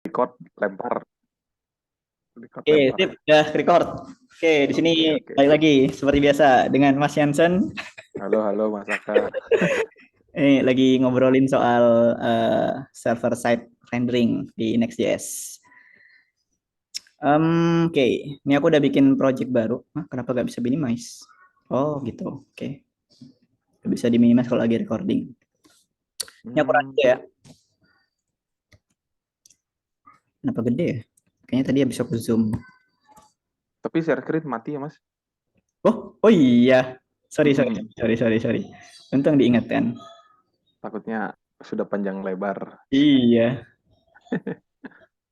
Record, lempar. Record, Oke, lempar. sip, udah record. Oke, di sini Oke, oke. balik lagi seperti biasa dengan Mas Jansen. Halo, halo Mas Aka. Ini lagi ngobrolin soal server side rendering di Next.js. Oke, ini aku udah bikin project baru. Hah, kenapa gak bisa minimize? Oh, gitu. Oke, gak bisa diminimize kalau lagi recording. Ini aku run Hmm, dulu ya. Kenapa gede ya? Kayaknya tadi habis aku zoom. tapi share screen mati ya Mas? Oh iya. Sorry. Untung diingatkan. Takutnya sudah panjang lebar. Iya.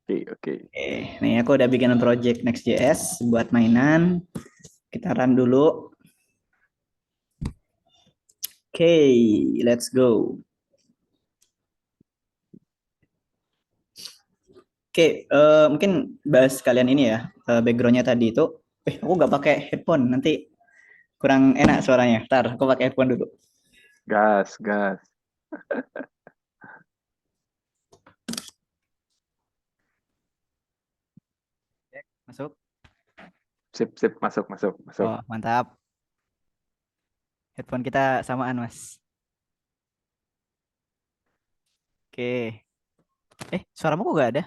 Oke, oke. Oke, nih aku udah bikin project Next.js buat mainan. Kita run dulu. Oke, let's go. Oke, mungkin bahas kalian ini ya, backgroundnya tadi itu. Aku nggak pakai headphone, nanti kurang enak suaranya. Ntar, aku pakai headphone dulu. Gas, gas. Masuk. Sip, sip. Masuk, masuk, masuk. Oh, mantap. Headphone kita samaan, Mas. Oke. Suaramu kok nggak ada?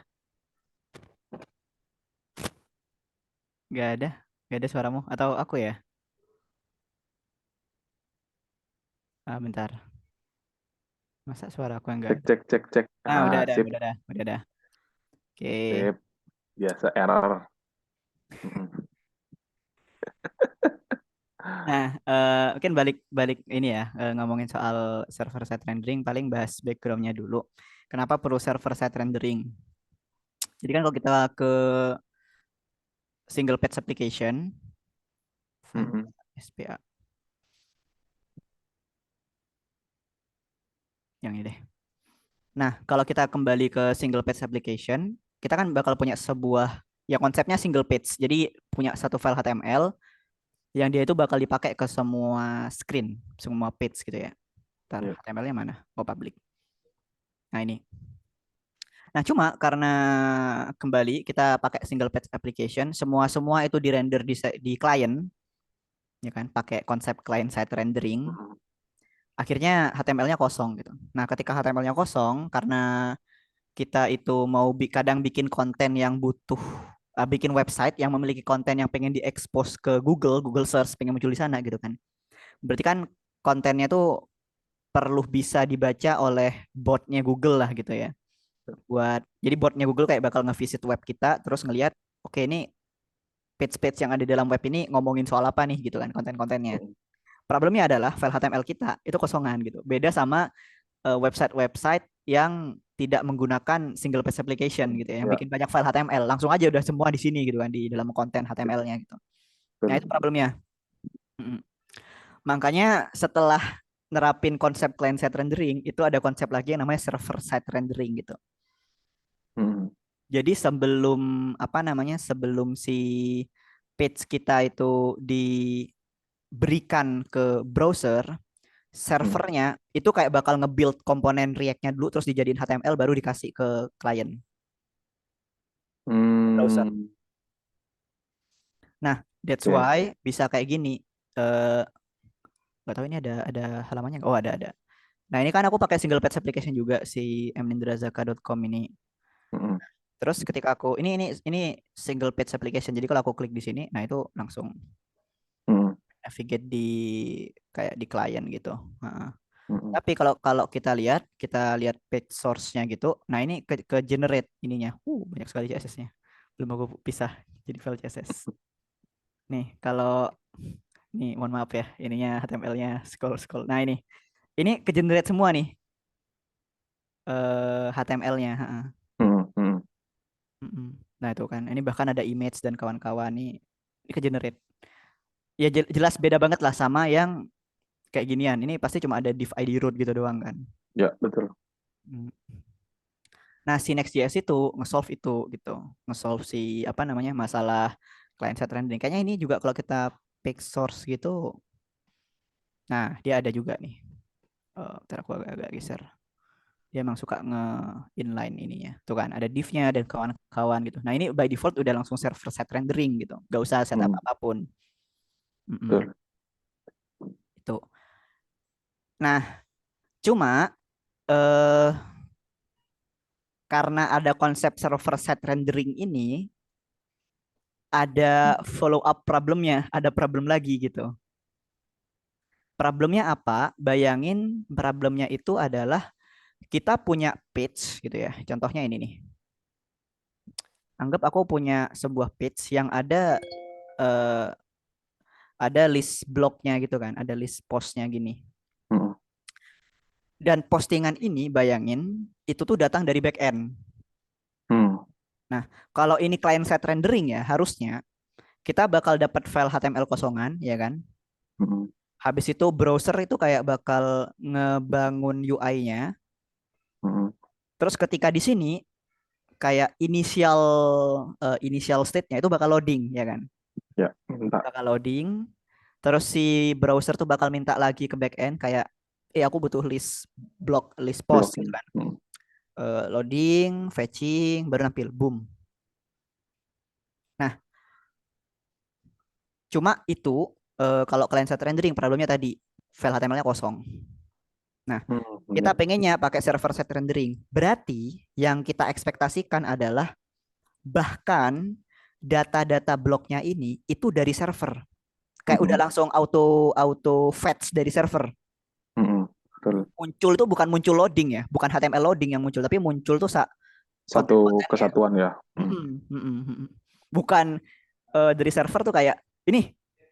Nggak ada. Nggak ada suaramu. Atau aku ya? Ah, bentar. Masa suara aku yang nggak Cek, ada? cek, cek, cek. Ah, udah Ah, ada, sip, udah ada. Oke. sip. Biasa error. Mm-mm. Nah, mungkin balik ini ya, ngomongin soal server side rendering, paling bahas backgroundnya dulu. Kenapa perlu server side rendering? Jadi kan kalau kita ke single page application, file Mm-mm. SPA yang ini deh. Nah, kalau kita kembali ke single page application, kita kan bakal punya sebuah ya konsepnya single page. Jadi punya satu file HTML yang dia itu bakal dipakai ke semua screen, semua page gitu ya. Ntar Iya. HTML-nya mana? Oh, public. Nah, ini. Nah, cuma karena kembali kita pakai single page application, semua itu di-render di client, ya kan, pakai konsep client side rendering. Mm-mm. Akhirnya HTML-nya kosong gitu. Nah, ketika HTML-nya kosong, karena kita itu mau kadang bikin konten yang butuh bikin website yang memiliki konten yang pengen diekspos ke Google Search pengen muncul di sana gitu kan. Berarti kan kontennya tuh perlu bisa dibaca oleh botnya Google lah gitu ya. Jadi botnya Google kayak bakal ngevisit web kita terus ngelihat oke ini page-page yang ada di dalam web ini ngomongin soal apa nih gitu kan konten-kontennya. Mm-mm. Problemnya adalah file HTML kita itu kosongan gitu. Beda sama website-website yang tidak menggunakan single page application gitu ya, yang Ya, bikin banyak file HTML, langsung aja udah semua di sini gitu kan di dalam konten HTML-nya gitu. Nah, itu betul. problemnya. Mm-mm. Makanya setelah nerapin konsep client side rendering, itu ada konsep lagi yang namanya server side rendering gitu. Mm-mm. Jadi sebelum apa namanya? Sebelum si page kita itu diberikan ke browser, Mm-mm. servernya itu kayak bakal nge-build komponen React-nya dulu terus dijadiin HTML baru dikasih ke klien browser. Hmm, Nah, that's oke. why bisa kayak gini. Eh, nggak tahu ini ada halamannya nggak? Oh, ada. Nah, ini kan aku pakai single page application juga si mnindrazaka.com ini. Mm-mm. Terus ketika aku ini single page application. Jadi kalau aku klik di sini, nah itu langsung Mm-mm. navigate di kayak di klien gitu. Heeh. Mm-mm. Tapi kalau kalau kita lihat page source-nya gitu. Nah, ini ke generate ininya. Banyak sekali CSS-nya. Belum aku pisah jadi file CSS. Nih, kalau nih mohon maaf ya, ininya HTML-nya scroll. Nah, ini ke generate semua nih HTML-nya, Mm-mm. Nah, itu kan. Ini bahkan ada image dan kawan-kawan nih. Ini ke generate. Ya jelas beda banget lah sama yang kayak ginian. Ini pasti cuma ada div ID root gitu doang kan. Ya, betul. Mm. Nah, si Next.js itu nge-solve itu gitu. Nge-solve si apa namanya masalah client side rendering. Kayaknya ini juga kalau kita pick source gitu. Nah, dia ada juga nih. Bentar aku agak-agak geser. Dia emang suka nge-inline ininya. Tuh kan, ada div-nya dan kawan-kawan gitu. Nah, ini by default udah langsung server side rendering gitu. Gak usah setup Hmm, apapun. Mm-mm, betul. itu. Nah, cuma eh karena ada konsep server side rendering ini, ada follow up problemnya, ada problem lagi gitu. Problemnya apa? Bayangin problemnya itu adalah kita punya page gitu ya. Contohnya ini nih. Anggap aku punya sebuah page yang eh, ada list blognya gitu kan, ada list postnya gini. Hmm, Dan postingan ini bayangin itu tuh datang dari backend. hmm, Nah, kalau ini client side rendering ya, harusnya kita bakal dapat file HTML kosongan, ya kan? hmm, Habis itu browser itu kayak bakal ngebangun UI-nya. hmm. Terus ketika di sini kayak initial state-nya itu bakal loading, ya kan? Ya, minta. Bakal loading. Terus si browser tuh bakal minta lagi ke backend kayak, aku butuh list blog, list post Blok. gitu kan. Hmm, Loading, fetching, baru nampil, boom. Nah, cuma itu kalau client side rendering problemnya tadi file HTML-nya kosong. Nah, kita ya. pengennya pakai server side rendering. Berarti yang kita ekspektasikan adalah bahkan data-data bloknya ini itu dari server. Kayak udah Hmm, langsung auto auto fetch dari server. hmm, betul. Muncul tuh bukan muncul loading ya, bukan HTML loading yang muncul, tapi muncul tuh Satu konten-kontennya. kesatuan ya. Hmm, Mm-mm, mm-mm, mm-mm. Bukan dari server tuh kayak ini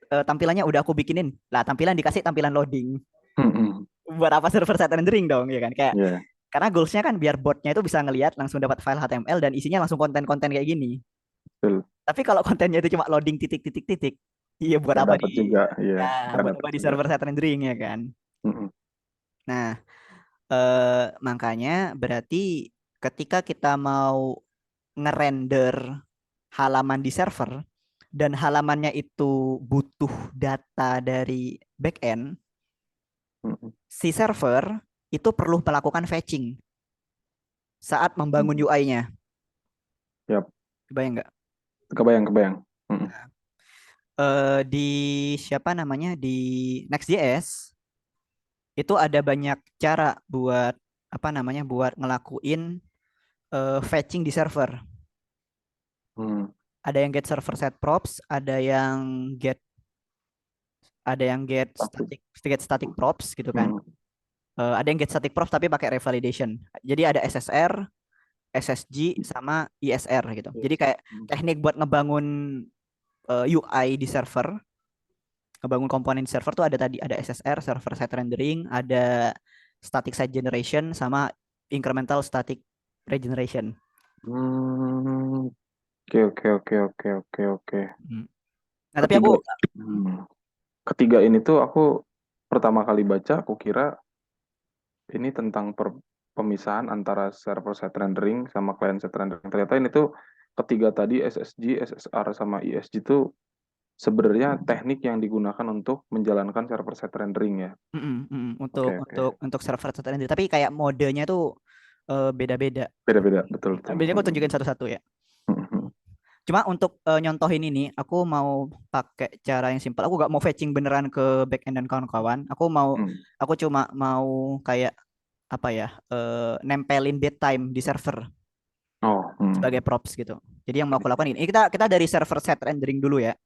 tampilannya udah aku bikinin. Lah, tampilan dikasih tampilan loading. hmm, hmm. Buat apa server side rendering dong, ya kan? Kayak Ya, karena goalsnya kan biar botnya itu bisa ngelihat langsung dapat file HTML dan isinya langsung konten-konten kayak gini. betul. Tapi kalau kontennya itu cuma loading titik-titik-titik, iya buat Nggak apa dapat juga. Iya, nggak buat dapat apa di juga. server side rendering ya kan? Hmm, Nah, makanya berarti ketika kita mau ngerender halaman di server dan halamannya itu butuh data dari backend, hmm, si server itu perlu melakukan fetching saat membangun hmm. UI-nya. Ya, Kebayang nggak? kebayang, kebayang. Hmm, Di siapa namanya di Next.js itu ada banyak cara buat apa namanya buat ngelakuin fetching di server. hmm. Ada yang get server set props, get ada yang Tapi, get static props gitu kan. hmm, Ada yang get static props tapi pakai revalidation. Jadi ada SSR, SSG sama ISR gitu. Jadi kayak teknik buat ngebangun UI di server, ngebangun komponen di server tuh ada tadi ada SSR, server side rendering, ada static side generation sama incremental static regeneration. hmm. Oke, oke, oke, oke, oke, oke. Hmm. Nah, tapi aku Ketiga, hmm. Ketiga ini tuh aku pertama kali baca, aku kira ini tentang pemisahan antara server side rendering sama client side rendering. Ternyata ini tuh ketiga tadi SSG, SSR sama ISG tuh sebenarnya teknik yang digunakan untuk menjalankan server side rendering ya. untuk Oke, oke. server side rendering, tapi kayak modenya tuh beda-beda. Beda-beda, betul, betul. Biasanya aku tunjukin satu-satu ya. Cuma untuk nyontohin ini, aku mau pakai cara yang simpel. Aku gak mau fetching beneran ke backend dan kawan-kawan. Aku cuma mau kayak apa ya, nempelin datetime di server Oh, sebagai props gitu. Jadi yang mau aku lakukan ini, kita kita dari server set rendering dulu ya.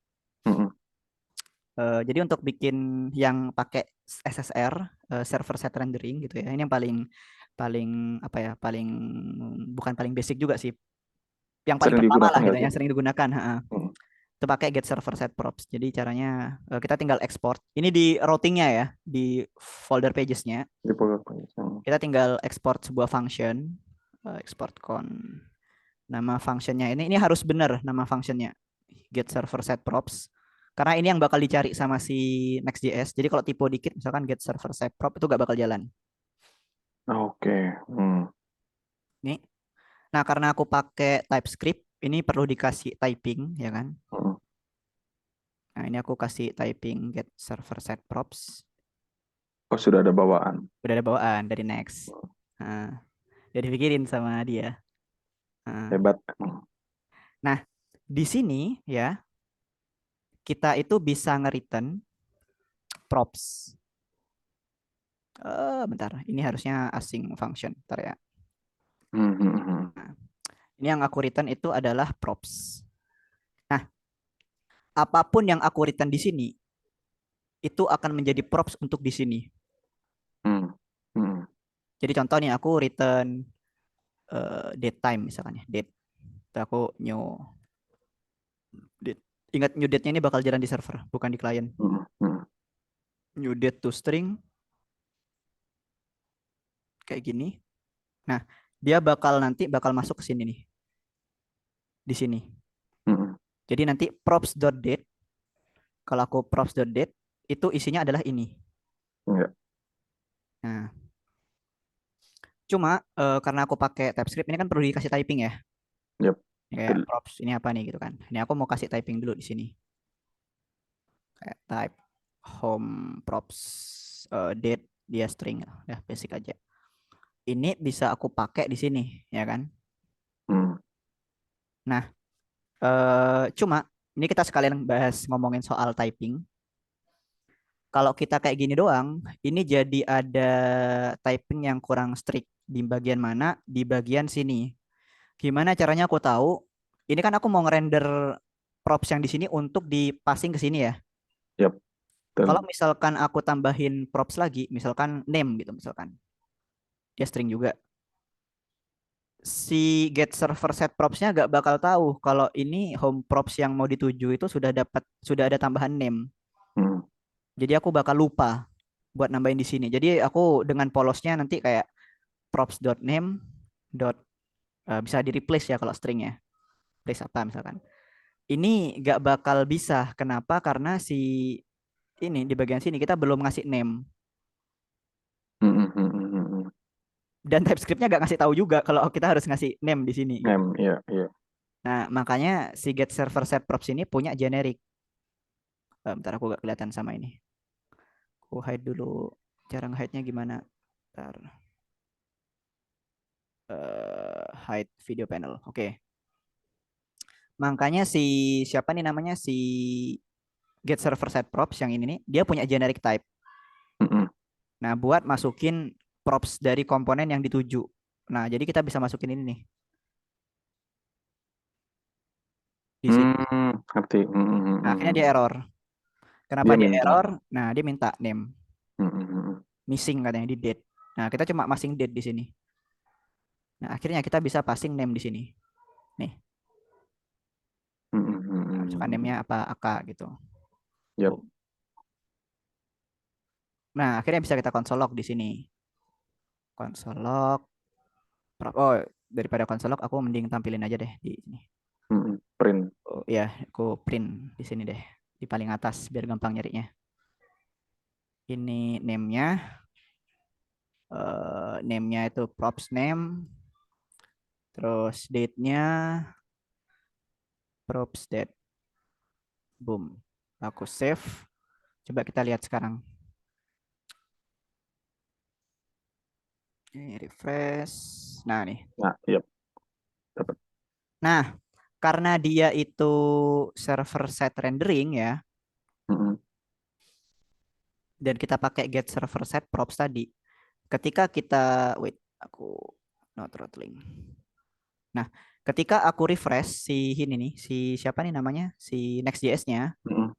Jadi untuk bikin yang pakai SSR, server set rendering gitu ya. Ini yang paling paling apa ya, paling bukan paling basic juga sih. Yang paling sering pertama digunakan lah gitu, nggak sih? yang sering digugakan. Ha. Hmm. Itu pakai get server set props. Jadi caranya kita tinggal export. Ini di routingnya ya, di folder pagesnya. Di PowerPoint. Hmm. Kita tinggal export sebuah function, export con. Nama functionnya ini harus benar nama functionnya. Get server set props. Karena ini yang bakal dicari sama si Next.js. Jadi kalau typo dikit, misalkan get server set prop itu gak bakal jalan. Oke. Hmm. Nih. Nah, karena aku pakai TypeScript, ini perlu dikasih typing, ya kan? Hmm. Nah, ini aku kasih typing get server set props. Oh, sudah ada bawaan. Udah ada bawaan dari Next. Nah, Udah dipikirin sama dia. Nah, Hebat. nah, di sini ya kita itu bisa nge-return props. Bentar, ini harusnya async function. Bentar ya. Hmm, hmm, hmm. Nah, ini yang aku return itu adalah props. Nah, apapun yang aku return di sini itu akan menjadi props untuk di sini. Hmm, hmm, Jadi contoh nih aku return date time misalkan ya, date. Terus aku new date. Ingat new date-nya ini bakal jalan di server, bukan di client. hmm, hmm, New date to string kayak gini. Nah, dia bakal masuk ke sini nih, di sini. hmm. Jadi nanti props.date, kalau aku props.date itu isinya adalah ini. Enggak. Nah, cuma karena aku pakai TypeScript ini kan perlu dikasih typing ya. Yap. Kayak Betul. props ini apa nih gitu kan. Ini aku mau kasih typing dulu di sini. Kayak type home props date dia string ya basic aja. Ini bisa aku pakai di sini ya kan. Hmm, Nah, cuma ini kita sekalian bahas ngomongin soal typing. Kalau kita kayak gini doang, ini jadi ada typing yang kurang strict di bagian mana? Di bagian sini. Gimana caranya aku tahu? Ini kan aku mau ngerender props yang di sini untuk dipassing ke sini ya. yap. Kalau Betul. misalkan aku tambahin props lagi, misalkan name gitu misalkan. Dia string juga. Si get server set propsnya gak bakal tahu kalau ini home props yang mau dituju itu sudah ada tambahan name. Hmm, Jadi aku bakal lupa buat nambahin di sini. Jadi aku dengan polosnya nanti kayak props.name dot bisa di replace ya kalau stringnya. Replace apa misalkan. Ini gak bakal bisa. Kenapa? Karena si ini di bagian sini kita belum ngasih name hmm, hmm, hmm, hmm, hmm, hmm. dan TypeScriptnya gak ngasih tahu juga kalau kita harus ngasih name di sini gitu. Name, iya, iya. Nah, makanya si get server set props ini punya generic. Bentar aku gak kelihatan sama ini. Aku hide dulu. Cara nge-hide-nya gimana? Bentar. Hide video panel. Oke. Makanya si siapa nih namanya si get server set props yang ini nih, dia punya generic type. Hmm, hmm. Nah, buat masukin props dari komponen yang dituju. Nah, jadi kita bisa masukin ini nih di sini. Hmm, ngerti. Hmm, hmm, hmm, Nah, hmm, akhirnya hmm. dia error. Kenapa Dia dia minta. error? Nah, dia minta name Hmm, hmm, hmm, hmm. missing katanya di date. Nah, kita cuma masing date di sini. Nah, akhirnya kita bisa passing name di sini. Nih, Hmm, hmm, hmm, nah, hmm, misalkan hmm, hmm. name-nya apa AK gitu. Yap. Boom. Nah, akhirnya bisa kita console log di sini. Console log. Oh, daripada console log aku mending tampilin aja deh di sini. Hmm, hmm. Print. Oh, ya, aku print di sini deh. Di paling atas biar gampang nyarinya. Ini name-nya. Name-nya itu props name. Terus date-nya props date. Boom. Aku save. Coba kita lihat sekarang. Ini refresh. Nah, nih. Nah, yap. Dapat. Nah, karena dia itu server side rendering ya, Hmm, hmm. dan kita pakai get server set props tadi, ketika kita wait, aku not throttling. Nah, ketika aku refresh si ini nih, si siapa nih namanya, si Next.js-nya, Hmm, hmm.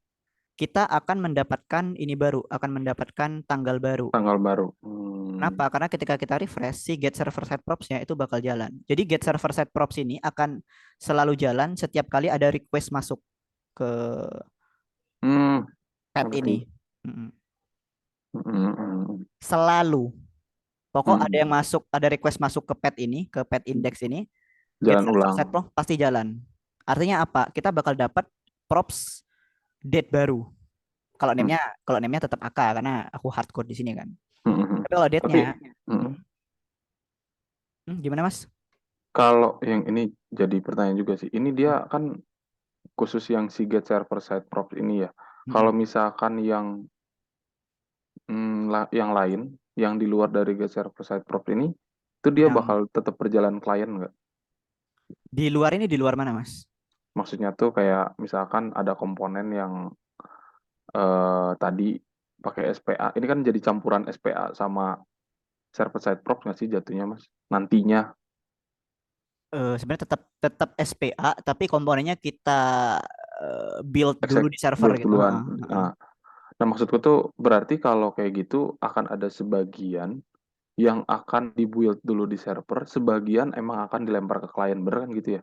kita akan mendapatkan ini baru, akan mendapatkan tanggal baru. Tanggal baru. Hmm. Kenapa? Karena ketika kita refresh, si get server set props-nya itu bakal jalan. Jadi get server set props ini akan selalu jalan setiap kali ada request masuk ke Hmm, pet ngerti. ini. Mm-mm. Hmm, hmm, hmm, hmm. Selalu. Pokok ada Hmm. yang masuk, ada request masuk ke pet ini, ke pet index ini, get Jalan server ulang. set prop pasti jalan. Artinya apa? Kita bakal dapat props date baru. Kalau Hmm, name-nya kalau name-nya tetap AK karena aku hardcode di sini kan. hmm, hmm, hmm. Tapi kalau Tapi date-nya hmm, gimana Mas? kalau yang ini jadi pertanyaan juga sih. Ini dia Hmm, kan khusus yang si get server side props ini ya. hmm, Kalau misalkan yang yang lain, yang di luar dari get server side props ini, Itu dia Yang bakal tetap berjalan klien nggak? di luar ini di luar mana, Mas? Maksudnya tuh kayak misalkan ada komponen yang tadi pakai SPA. Ini kan jadi campuran SPA sama server side props nggak sih jatuhnya, Mas? Nantinya Sebenarnya tetap tetap SPA tapi komponennya kita build dulu exec di server build gitu. duluan. Heeh, heeh. Nah, nah, maksudku tuh berarti kalau kayak gitu akan ada sebagian yang akan dibuild dulu di server, sebagian emang akan dilempar ke klien, bener kan gitu ya?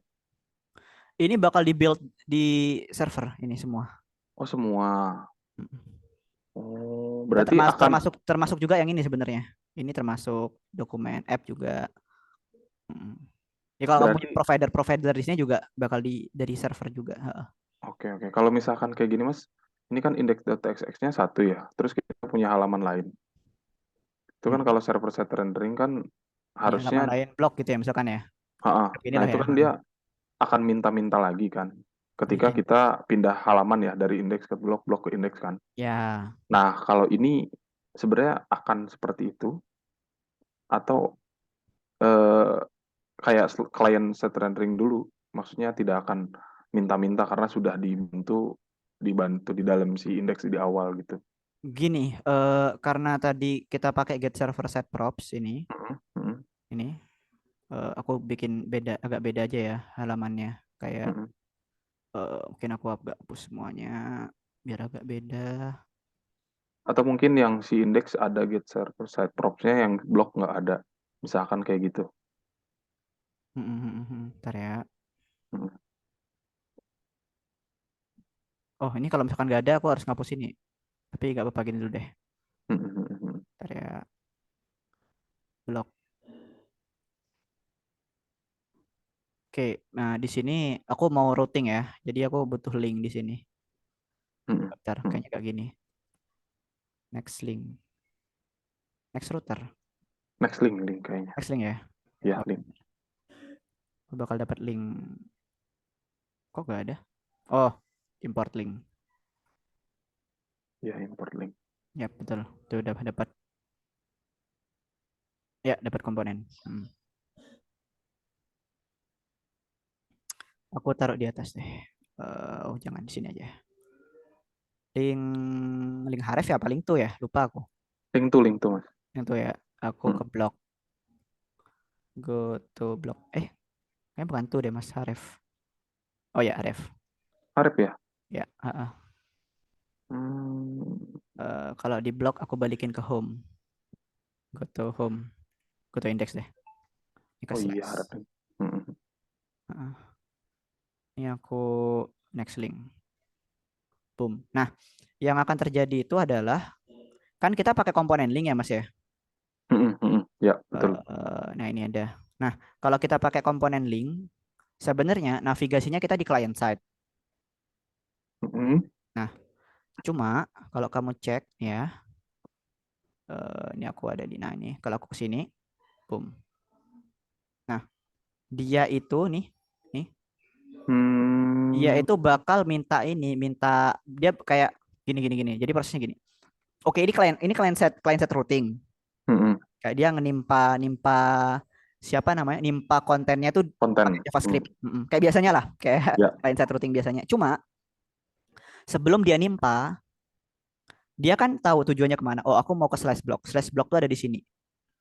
Ini bakal di build di server ini semua. Oh, semua. Mm. Oh, Kita berarti akan, termasuk termasuk juga yang ini sebenarnya. Ini termasuk dokumen app juga. Mm. Ya kalau kamu punya berarti, provider-provider di sini juga bakal dari server juga. Heeh. oke, oke. Kalau misalkan kayak gini, Mas, ini kan index.txx-nya satu ya, terus kita punya halaman lain. Itu kan Mm. kalau server side rendering kan Punya harusnya, halaman lain blog gitu ya misalkan ya. nah Inilah itu ya. kan dia Heeh. akan minta-minta lagi kan, ketika Bikin. kita pindah halaman ya dari indeks ke blok, blok ke indeks kan. Ya, Nah, kalau ini sebenarnya akan seperti itu atau eh, kayak klien set rendering dulu, maksudnya tidak akan minta-minta karena sudah dibantu di dalam si indeks di awal gitu. gini, karena tadi kita pakai get server set props Mhm, mhm, ini aku bikin beda agak beda aja ya halamannya. Kayak mhm. mungkin aku agak hapus semuanya biar agak beda. Atau mungkin yang si indeks ada get server side props-nya yang blok nggak ada, misalkan kayak gitu. Ntar ya. Mhm, Oh, ini kalau misalkan nggak ada, aku harus ngapus ini. Tapi nggak apa-apa gini dulu deh. mhm, mhm, mhm. Ntar ya, blok. Oke, nah di sini aku mau routing ya. Jadi aku butuh link di sini. Mhm, Bentar, mhm. kayaknya kayak gini. Next link. Next router. Next link kayaknya. Next link ya. Ya, Oh, link. aku bakal dapat link. Kok nggak ada? Oh, import link. Ya, import link. Ya, betul. Itu udah dapat. Ya, dapat komponen. Aku taruh di atas deh. Oh, jangan di sini aja. Link link Haref ya paling tuh ya. Lupa aku. Link tuh, Mas. Yang tuh ya. Aku Hmm. ke blog. Go to blog. Kayaknya bukan tuh deh Mas Haref. Oh ya, Haref. Harap ya. Ya, Hmm. kalau di blog aku balikin ke home. Go to home. Go to index deh. Ini ke Oh iya, harap slash. link. Hmm. Heeh. Ini aku next link. Boom. Nah, yang akan terjadi itu adalah kan kita pakai komponen link ya Mas ya. Hmm, hmm, hmm. Ya, betul. Nah ini ada. Nah, kalau kita pakai komponen link, sebenarnya navigasinya kita di client side. Hmm. Nah, cuma kalau kamu cek ya, ini aku ada di nah ini. Kalau aku ke sini, boom. Nah, dia itu nih, dia Hmm. itu bakal minta minta dia kayak gini gini gini. Jadi prosesnya gini. Oke, ini client side routing. Hmm. Kayak dia nimpa nimpa siapa namanya? Nimpa kontennya tuh pakai Konten. Hmm. JavaScript. Kayak biasanya lah, kayak Ya. client side routing biasanya. Cuma sebelum dia nimpa, dia kan tahu tujuannya kemana. Oh, aku mau ke slash block. Slash block tuh ada di sini.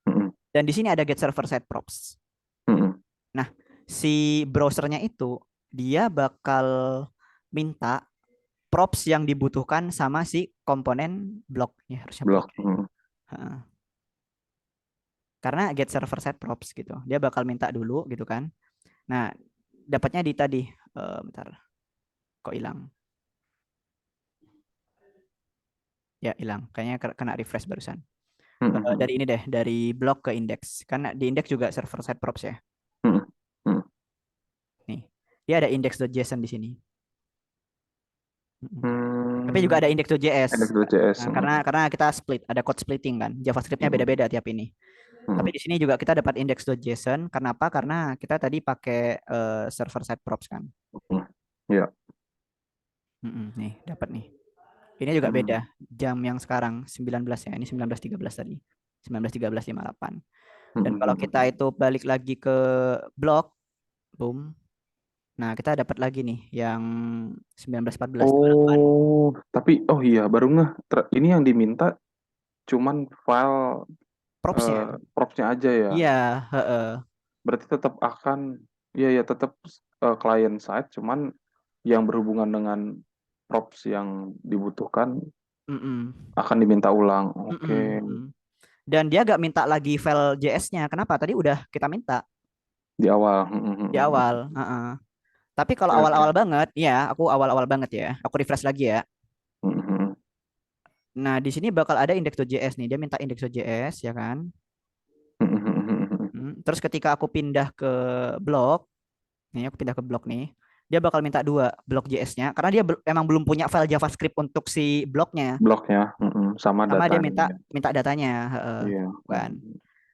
Hmm. Dan di sini ada get server side props. Hmm. Nah, si browsernya itu dia bakal minta props yang dibutuhkan sama si komponen block. Ya, harusnya block. Blok. Hmm. Karena get server side props gitu. Dia bakal minta dulu gitu kan. Nah, dapatnya di tadi. Bentar, kok hilang? Ya, hilang. Kayaknya kena refresh barusan. Hmm. Hmm. Dari ini deh, dari blog ke indeks. Karena di indeks juga server side props ya. Hmm. Hmm. Nih, dia ada index.json di sini. Tapi juga Hmm. ada index.js. Index.js. Nah, Hmm. karena kita split, ada code splitting kan. JavaScript-nya Hmm. beda-beda tiap ini. Tapi Hmm. di sini juga kita dapat index.json. Kenapa? Karena kita tadi pakai server side props kan. Hmm. Ya. Nih, dapat nih. Ini juga Hmm. beda. Jam yang sekarang 19 ya. Ini 19.13 tadi. 19.13.58. Dan kalau kita Mm-mm. itu balik lagi ke blog, boom. Nah, kita dapat lagi nih yang 1914 itu 8 Oh, tapi oh iya baru ngeh. Ini yang diminta cuman file propsnya. propsnya aja ya. Iya, heeh. Berarti tetap akan, ya ya tetap client side, cuman yang berhubungan dengan props yang dibutuhkan Mm-mm. akan diminta ulang. Oke, Mm-mm, mm. Dan dia gak minta lagi file JS-nya. Kenapa? Tadi udah kita minta di awal. di awal. Heeh. Tapi kalau Oke oke. awal-awal banget, ya aku awal-awal banget ya. Aku refresh lagi ya. Nah, di sini bakal ada index.js nih. Dia minta index.js ya kan. Terus ketika aku pindah ke blog, nih aku pindah ke blog nih, dia bakal minta dua blok JS-nya karena dia emang belum punya file JavaScript untuk si blognya. Bloknya sama Sama dia minta datanya. minta datanya, heeh, Iya. kan.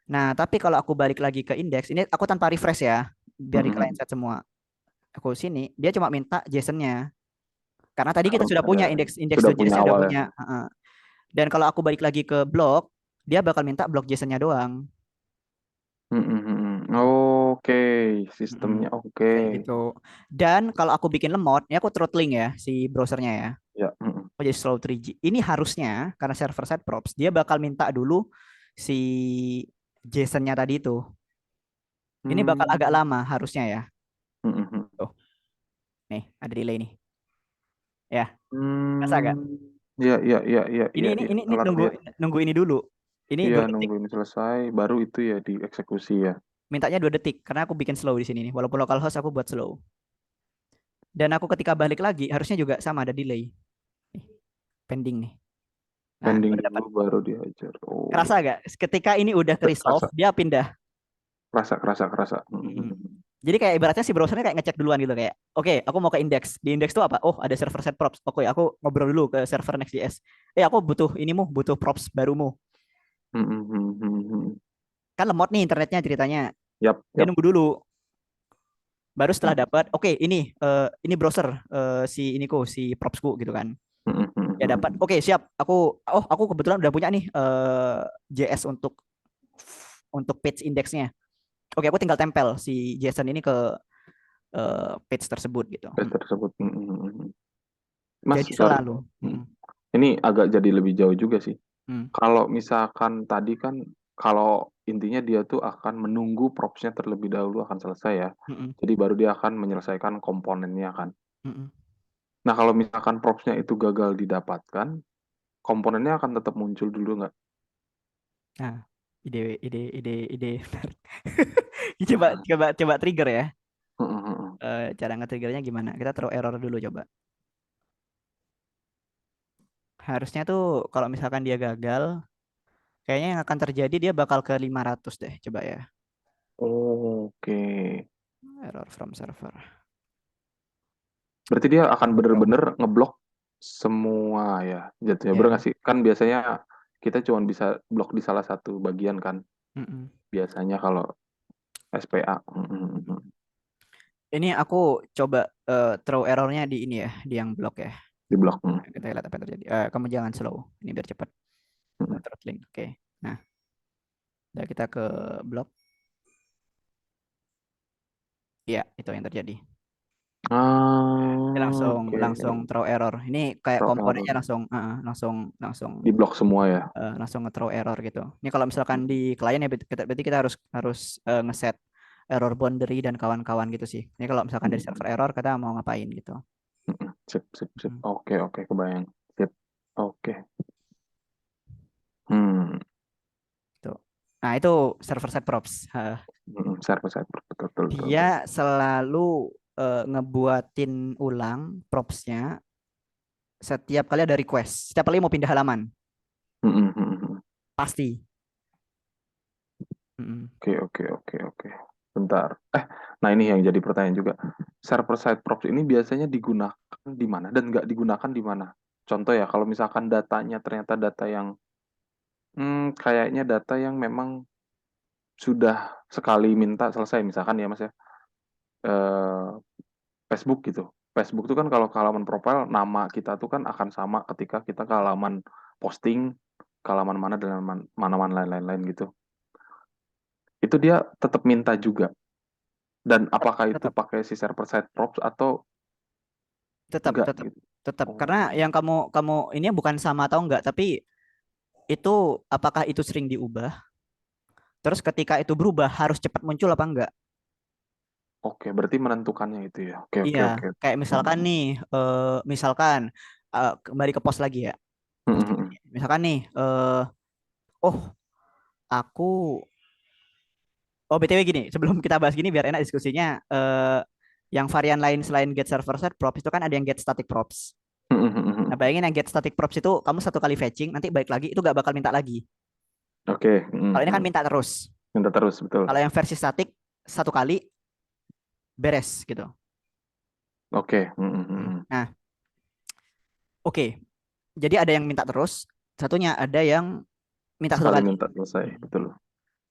Nah, tapi kalau aku balik lagi ke index, ini aku tanpa refresh ya, biar di client Mm-mm. side semua. Aku sini, dia cuma minta JSON-nya. Karena tadi kita sudah Oke. punya indeks Sudah punya JS-nya udah awal ya. punya. Heeh. Dan kalau aku balik lagi ke blog, dia bakal minta blok JSON-nya doang. Oke, Mm-mm. sistemnya oke. Kayak gitu. Dan kalau aku bikin lemot, ini aku throttling ya si browsernya ya. Ya. Oh, jadi slow 3G. Ini harusnya karena server side props, dia bakal minta dulu si JSON-nya tadi itu. Ini bakal agak Hmm. lama harusnya ya. Mm-mm. Tuh, nih ada delay nih. Ya, rasa agak. Hmm. Ya ya ya ya Ini ya ini ya. ini, ini Alat nunggu lihat. nunggu ini dulu. Ini Iya, 2 detik. nunggu ini selesai, baru itu ya dieksekusi ya. Mintanya 2 detik karena aku bikin slow di sini nih. Walaupun localhost aku buat slow. Dan aku ketika balik lagi harusnya juga sama ada delay. Nih, pending nih. Nah, Pending baru dulu dapat. baru dihajar. Kerasa Oh, gak? Ketika ini udah ke resolve, kerasa, dia pindah. kerasa, kerasa, kerasa. Mm-mm. Jadi kayak ibaratnya si browsernya kayak ngecek duluan gitu kayak, oke, aku mau ke index. Di index tuh apa? Oh, ada server set props. Oke, aku ngobrol dulu ke server Next.js. Aku butuh inimu, butuh props barumu. Kan lemot nih internetnya ceritanya. Yap, Dia yap. nunggu dulu. Baru setelah dapat, oke, ini browser si iniku, si propsku gitu kan. Ya dapat. Oke, siap. Aku kebetulan udah punya nih JS untuk page indexnya. Oke, aku tinggal tempel si JSON ini ke page tersebut gitu. Tes tersebut. Mas, Jadi sorry. selalu. Ini agak jadi lebih jauh juga sih. Hmm, Kalau misalkan tadi kan, kalau intinya dia tuh akan menunggu propsnya terlebih dahulu akan selesai ya. hmm, Jadi baru dia akan menyelesaikan komponennya kan. hmm. Nah, kalau misalkan propsnya itu gagal didapatkan, komponennya akan tetap muncul dulu nggak? Nah, ide ide menarik. Coba coba coba trigger ya. Cara nge-triggernya gimana? Kita throw error dulu coba. Harusnya tuh kalau misalkan dia gagal, kayaknya yang akan terjadi dia bakal ke 500 deh. Coba ya. Oke. Error from server. Berarti dia akan Throw. bener-bener ngeblok semua ya. Jatuhnya bener Ya. nggak sih? Kan biasanya kita cuma bisa blok di salah satu bagian kan. Mm-mm. Biasanya kalau SPA. Ini aku coba throw errornya di ini ya, di yang block ya. Di blok. Kita lihat apa yang terjadi. Kamu jangan slow. Ini biar cepat. Throttling. Oke. Nah, udah kita ke block. Iya, itu yang terjadi. Dia langsung Oke. langsung throw error. Ini kayak Throw komponennya error. langsung langsung langsung Di blok semua ya. langsung nge-throw error gitu. Ini kalau misalkan di klien ya berarti kita harus harus ngeset error boundary dan kawan-kawan gitu sih. Ini kalau misalkan dari server error kita mau ngapain gitu. Sip, sip, sip. Hmm, Oke, oke, kebayang. Sip. Oke. Hmm. gitu. Nah, itu server side props. Server side. Betul, betul, betul, Dia betul. selalu ngebuatin ulang propsnya setiap kali ada request. Setiap kali mau pindah halaman. Pasti. Mm-mm. Oke, oke, oke, oke. Bentar. Nah ini yang jadi pertanyaan juga. Server side proxy ini biasanya digunakan di mana dan nggak digunakan di mana? Contoh ya, kalau misalkan datanya ternyata data yang, kayaknya data yang memang sudah sekali minta selesai, misalkan ya Mas ya, eh, Facebook gitu. Facebook tuh kan kalau ke halaman profile, nama kita tuh kan akan sama ketika kita ke halaman posting, ke halaman mana dan halaman mana lain-lain gitu. itu dia tetap minta juga. Dan Tetap, apakah itu tetap, pakai si server side props atau tetap, enggak tetap, gitu? tetap. Karena Oh, yang kamu kamu ini bukan sama atau enggak, tapi itu apakah itu sering diubah? Terus ketika itu berubah harus cepat muncul apa enggak? oke, berarti menentukannya itu ya. Oke, oke, Iya, oke. kayak misalkan nih, misalkan kembali ke pos lagi ya. Pos lagi. Mm-mm. Misalkan nih, oh aku, oh BTW gini, sebelum kita bahas gini biar enak diskusinya, yang varian lain selain get server set props itu kan ada yang get static props. Nah, Mm-mm. bayangin yang get static props itu kamu satu kali fetching, nanti balik lagi itu gak bakal minta lagi. Oke, Kalau ini kan mm-mm. minta terus. Minta terus, betul. Kalau yang versi static satu kali beres gitu. Oke, mm-mm. Nah, oke. Jadi ada yang minta terus, satunya ada yang minta satu Sekali kali. minta selesai, betul.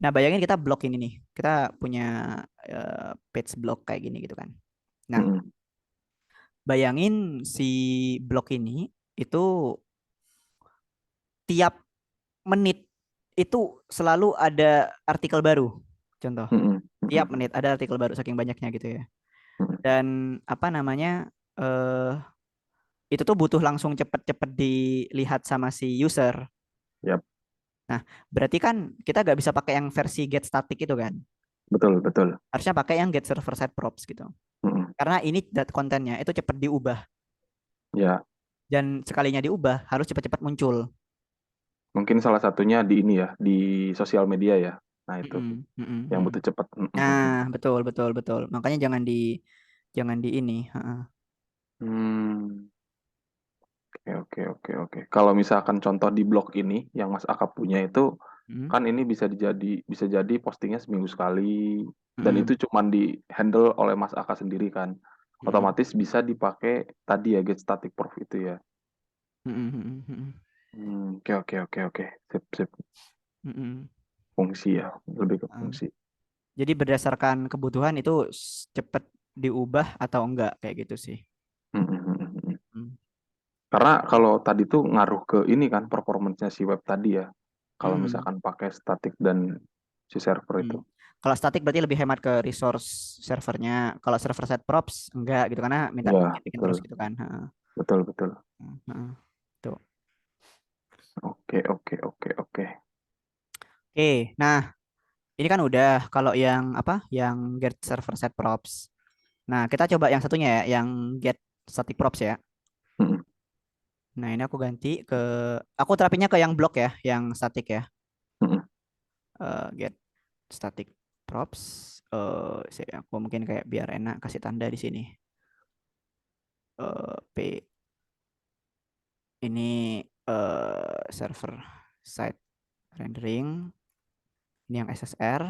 Nah, bayangin kita blok ini nih. Kita punya page blok kayak gini gitu kan. Nah, Mm-mm. bayangin si blok ini itu tiap menit itu selalu ada artikel baru. Contoh, Mm-mm. tiap Mm-mm. menit ada artikel baru saking banyaknya gitu ya. Mm-mm. Dan apa namanya? eh itu tuh butuh langsung cepet-cepet dilihat sama si user. Yap, Nah, berarti kan kita gak bisa pakai yang versi get static itu kan. betul, betul. Harusnya pakai yang get server side props gitu. Mm-mm. Karena ini kontennya itu cepat diubah Ya, dan sekalinya diubah harus cepat-cepat muncul. mungkin salah satunya di ini ya, di sosial media ya. Nah, itu Mm-mm, mm-mm, yang mm-mm. butuh cepat. Nah, betul betul betul. Makanya jangan di ini. Heeh. Hmm, oke, oke, oke, oke. Kalau misalkan contoh di blog ini yang Mas Aka punya itu, Mm, kan ini bisa jadi postingnya seminggu sekali, dan mm-mm, itu cuman di handle oleh Mas Aka sendiri kan. mm-mm, Otomatis bisa dipakai tadi ya get static prof itu ya. mm-mm, mm-mm, mm-mm, Oke, oke, oke, oke. Sip, sip. mm-mm. Fungsi ya, lebih ke Heeh. fungsi. Jadi berdasarkan kebutuhan itu cepet diubah atau enggak kayak gitu sih. Hmm, hmm, hmm, hmm. Mm. Karena kalau tadi tuh ngaruh ke ini kan performance-nya si web tadi ya. Kalau Mm-mm, misalkan pakai static dan si server mm. itu. Kalau static berarti lebih hemat ke resource servernya. Kalau server side props enggak gitu karena minta Ya, bikin terus betul, gitu kan. Heeh. betul, betul. Heeh. Tuh. Oke, oke, oke, oke. Oke, nah ini kan udah kalau yang apa? Yang get server side props. Nah, kita coba yang satunya ya, yang get static props ya. Hmm, Nah, ini aku terapinya ke yang block ya, yang static ya. hmm, Get static props. Aku mungkin kayak biar enak kasih tanda di sini. P ini server side rendering. Ini yang SSR.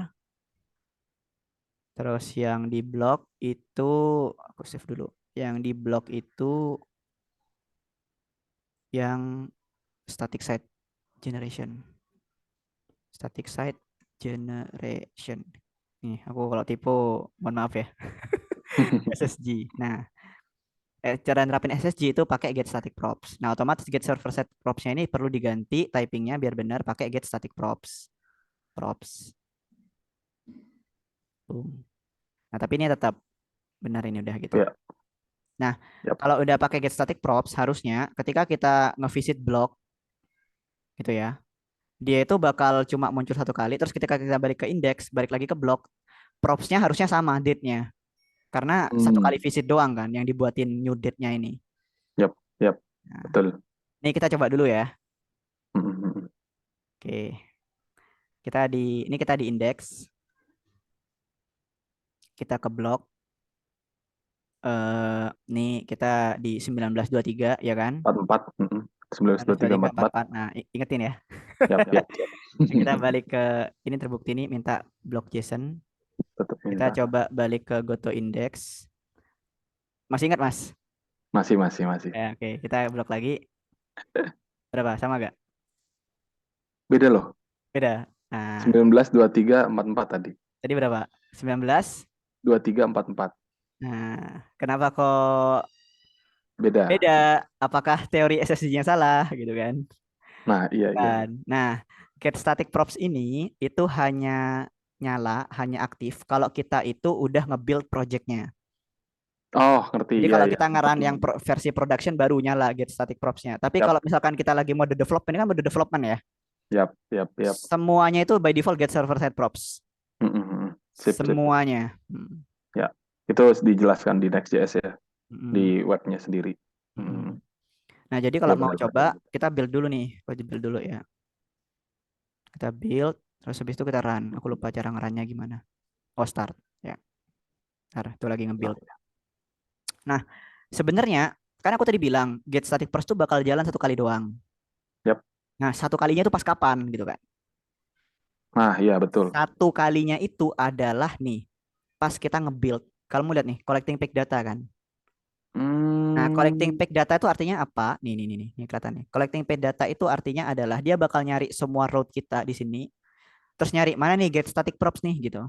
Terus yang di blok itu aku save dulu. Yang di blok itu yang static site generation. Static site generation. Nih, aku kalau tipe mohon maaf ya. hmm. SSG. Nah, cara nerapin SSG itu pakai get static props. Nah, otomatis get server set propsnya ini perlu diganti typingnya biar benar pakai get static props. Props. Boom. Nah, tapi ini tetap benar ini udah gitu. Ya, Nah, yap. kalau udah pakai get static props harusnya ketika kita ngevisit blog gitu ya, dia itu bakal cuma muncul satu kali terus ketika kita balik ke index, balik lagi ke blog, propsnya harusnya sama date-nya. Karena satu kali Hmm, visit doang kan yang dibuatin new date-nya ini. yap, yap. Nah, Betul. ini kita coba dulu ya. Hmm, hmm, hmm. Oke, kita di index, kita ke blog. Ini kita di 1923 ya kan? 44, 1923, 1923 44. 44. Nah, ingetin ya. Yap, yap, yap. Nah, kita balik ke ini terbukti nih minta blok JSON. Tetap Kita minta. coba balik ke goto index. Masih ingat, Mas? Masih, masih, masih. Ya, oke, kita blok lagi. Berapa? Sama gak? Beda loh. Beda. Nah, 1923, 44 tadi. tadi berapa? 19. 23, 44. Nah, kenapa kok Beda. beda? Apakah teori SSD-nya salah gitu kan? Nah, iya, iya, Kan. iya. Nah, get static props ini itu hanya nyala hanya aktif kalau kita itu udah nge-build projectnya. Oh, ngerti. Jadi Iya, kalau iya. kita ngeran yang Betul. versi production baru nyala get static props-nya. Tapi Yap, kalau misalkan kita lagi mode development, ini kan mode development ya. yap, yap, yap. Semuanya itu by default get server side props. Mm, mm, mm. Sip, sip. Semuanya. Hmm. Ya, itu dijelaskan di Next.js ya, Hmm. di webnya sendiri. Hmm. Hmm. Nah, jadi Ya kalau mau benar-benar coba, kayak gitu. kita build dulu nih. Kita build dulu ya. Kita build, terus habis itu kita run. Aku lupa cara ngerannya gimana. Oh, start. Ya, ntar itu lagi Oh, nge-build. Nah, sebenarnya, kan aku tadi bilang, get static props tuh bakal jalan satu kali doang. yap. Nah, satu kalinya itu pas kapan gitu kan. Nah, iya betul. Satu kalinya itu adalah nih, pas kita nge-build. Kalau mau lihat nih, collecting peak data kan. Nah, collecting Hmm, peak data itu artinya apa? Nih kelihatan nih. Collecting peak data itu artinya adalah dia bakal nyari semua road kita di sini, terus nyari mana nih get static props nih gitu.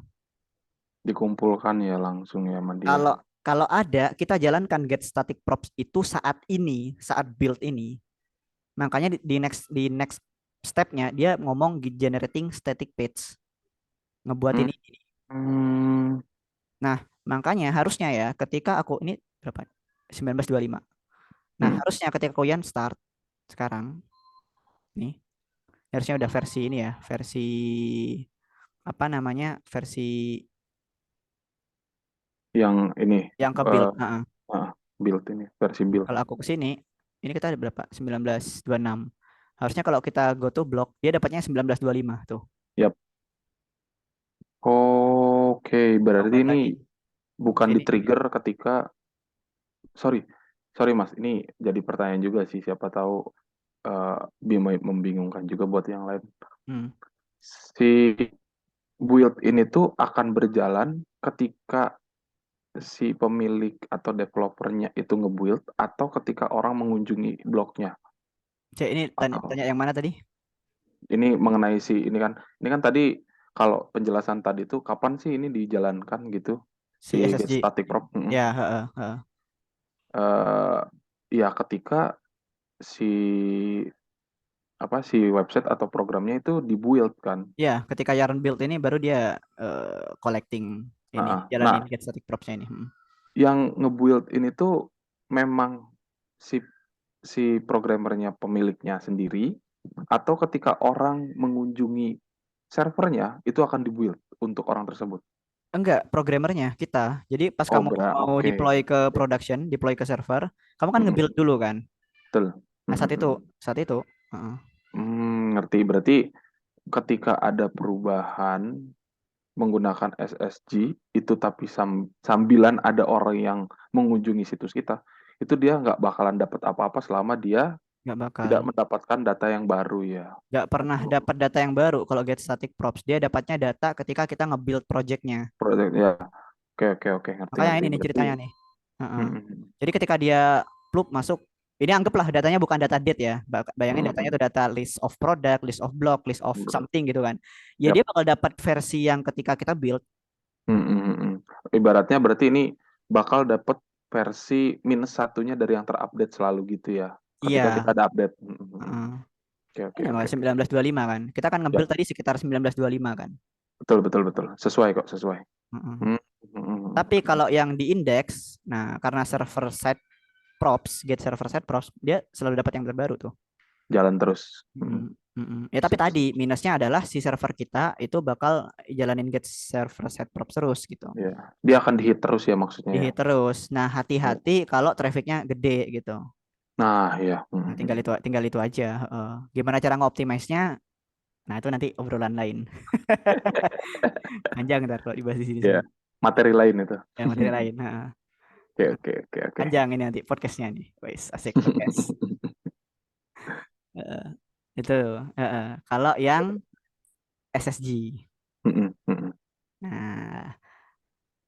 dikumpulkan ya langsung ya sama dia. Kalau kalau ada, kita jalankan get static props itu saat ini, saat build ini. Makanya di next stepnya dia ngomong generating static page, ngebuat Hmm, ini. hmm, Nah, makanya harusnya ya ketika aku ini berapa? 1925. Nah, hmm. harusnya ketika kalian start sekarang nih, harusnya udah versi ini ya, versi apa namanya? Versi Yang ini yang ke build. eh, Heeh. build ini versi build. Kalau aku ke sini, ini kita ada berapa? 1926. Harusnya kalau kita go to block, dia dapatnya 1925 tuh. Yap. Oke, berarti Download ini lagi. bukan di Sini. trigger ketika, sorry, sorry Mas, ini jadi pertanyaan juga sih, siapa tahu membingungkan juga buat yang lain. Hmm. Si build ini tuh akan berjalan ketika si pemilik atau developernya itu nge-build atau ketika orang mengunjungi blognya. Cek ini tanya, Atau tanya yang mana tadi? ini mengenai si ini kan tadi kalau penjelasan tadi tuh kapan sih ini dijalankan gitu si Si get SSG. static prop. Ya, heeh, heeh. Eh, ya ketika si si website atau programnya itu dibuild kan. Ya, ketika Yarn build ini baru dia collecting ini, jalanin Nah, get static props-nya ini. yang nge-build ini tuh memang si si programmernya pemiliknya sendiri atau ketika orang mengunjungi servernya itu akan dibuild untuk orang tersebut. Enggak, programmernya kita. Jadi pas Oh, kamu mau oke. deploy ke Oke. production, deploy ke server, kamu kan Mm-mm, nge-build dulu kan. betul. Nah, Mm-mm, mm-mm. saat itu, heeh. Ngerti. Berarti ketika ada perubahan menggunakan SSG itu tapi sambilan ada orang yang mengunjungi situs kita, itu dia nggak bakalan dapat apa-apa selama dia Nggak bakal. tidak mendapatkan data yang baru ya. Nggak pernah Betul. dapat data yang baru kalau get static props. Dia dapatnya data ketika kita nge-build projectnya. Proyek ya. Oke, oke, oke, ngerti, Makanya ngerti. ini nih Berarti ceritanya nih. Heeh. mm-mm, Jadi ketika dia plug masuk, ini anggaplah datanya bukan data date ya. Bayangin datanya mm-mm, itu data list of product, list of block, list of something gitu kan. Ya dia yap. bakal dapat versi yang ketika kita build. Mm-mm. Ibaratnya berarti ini bakal dapat versi minus satunya dari yang terupdate selalu gitu ya. Ketika kita Iya. ada update. Mm-mm. Heeh. Oke, oke, Ya, oke, oke. 1925 kan. Kita kan Yap, nge-build tadi sekitar 1925 kan. betul, betul, betul. Sesuai kok, sesuai. Heeh. Hmm, mm-mm. Tapi kalau yang di index, nah karena server side props, get server side props, dia selalu dapat yang terbaru tuh. Jalan terus. Mm-mm. Mm, mm. Ya tapi Sip, tadi sip. minusnya adalah si server kita itu bakal jalanin get server set props terus gitu. Ya, dia akan dihit terus ya maksudnya Di ya. hit terus. Nah, Ya. hati-hati kalau trafficnya gede gitu. Nah, ya. Nah, Mm-mm. tinggal itu aja. Gimana cara ngoptimize-nya? Nah, itu nanti obrolan lain. Panjang ntar kalau dibahas di sini Ya, semua. materi lain itu. Ya, materi lain. Heeh. Oke, oke, oke, oke. Panjang ini nanti podcastnya nih. Wes, asik podcast. Heeh. Itu. Heeh. Kalau yang SSG. Mm-mm, mm-mm. Nah,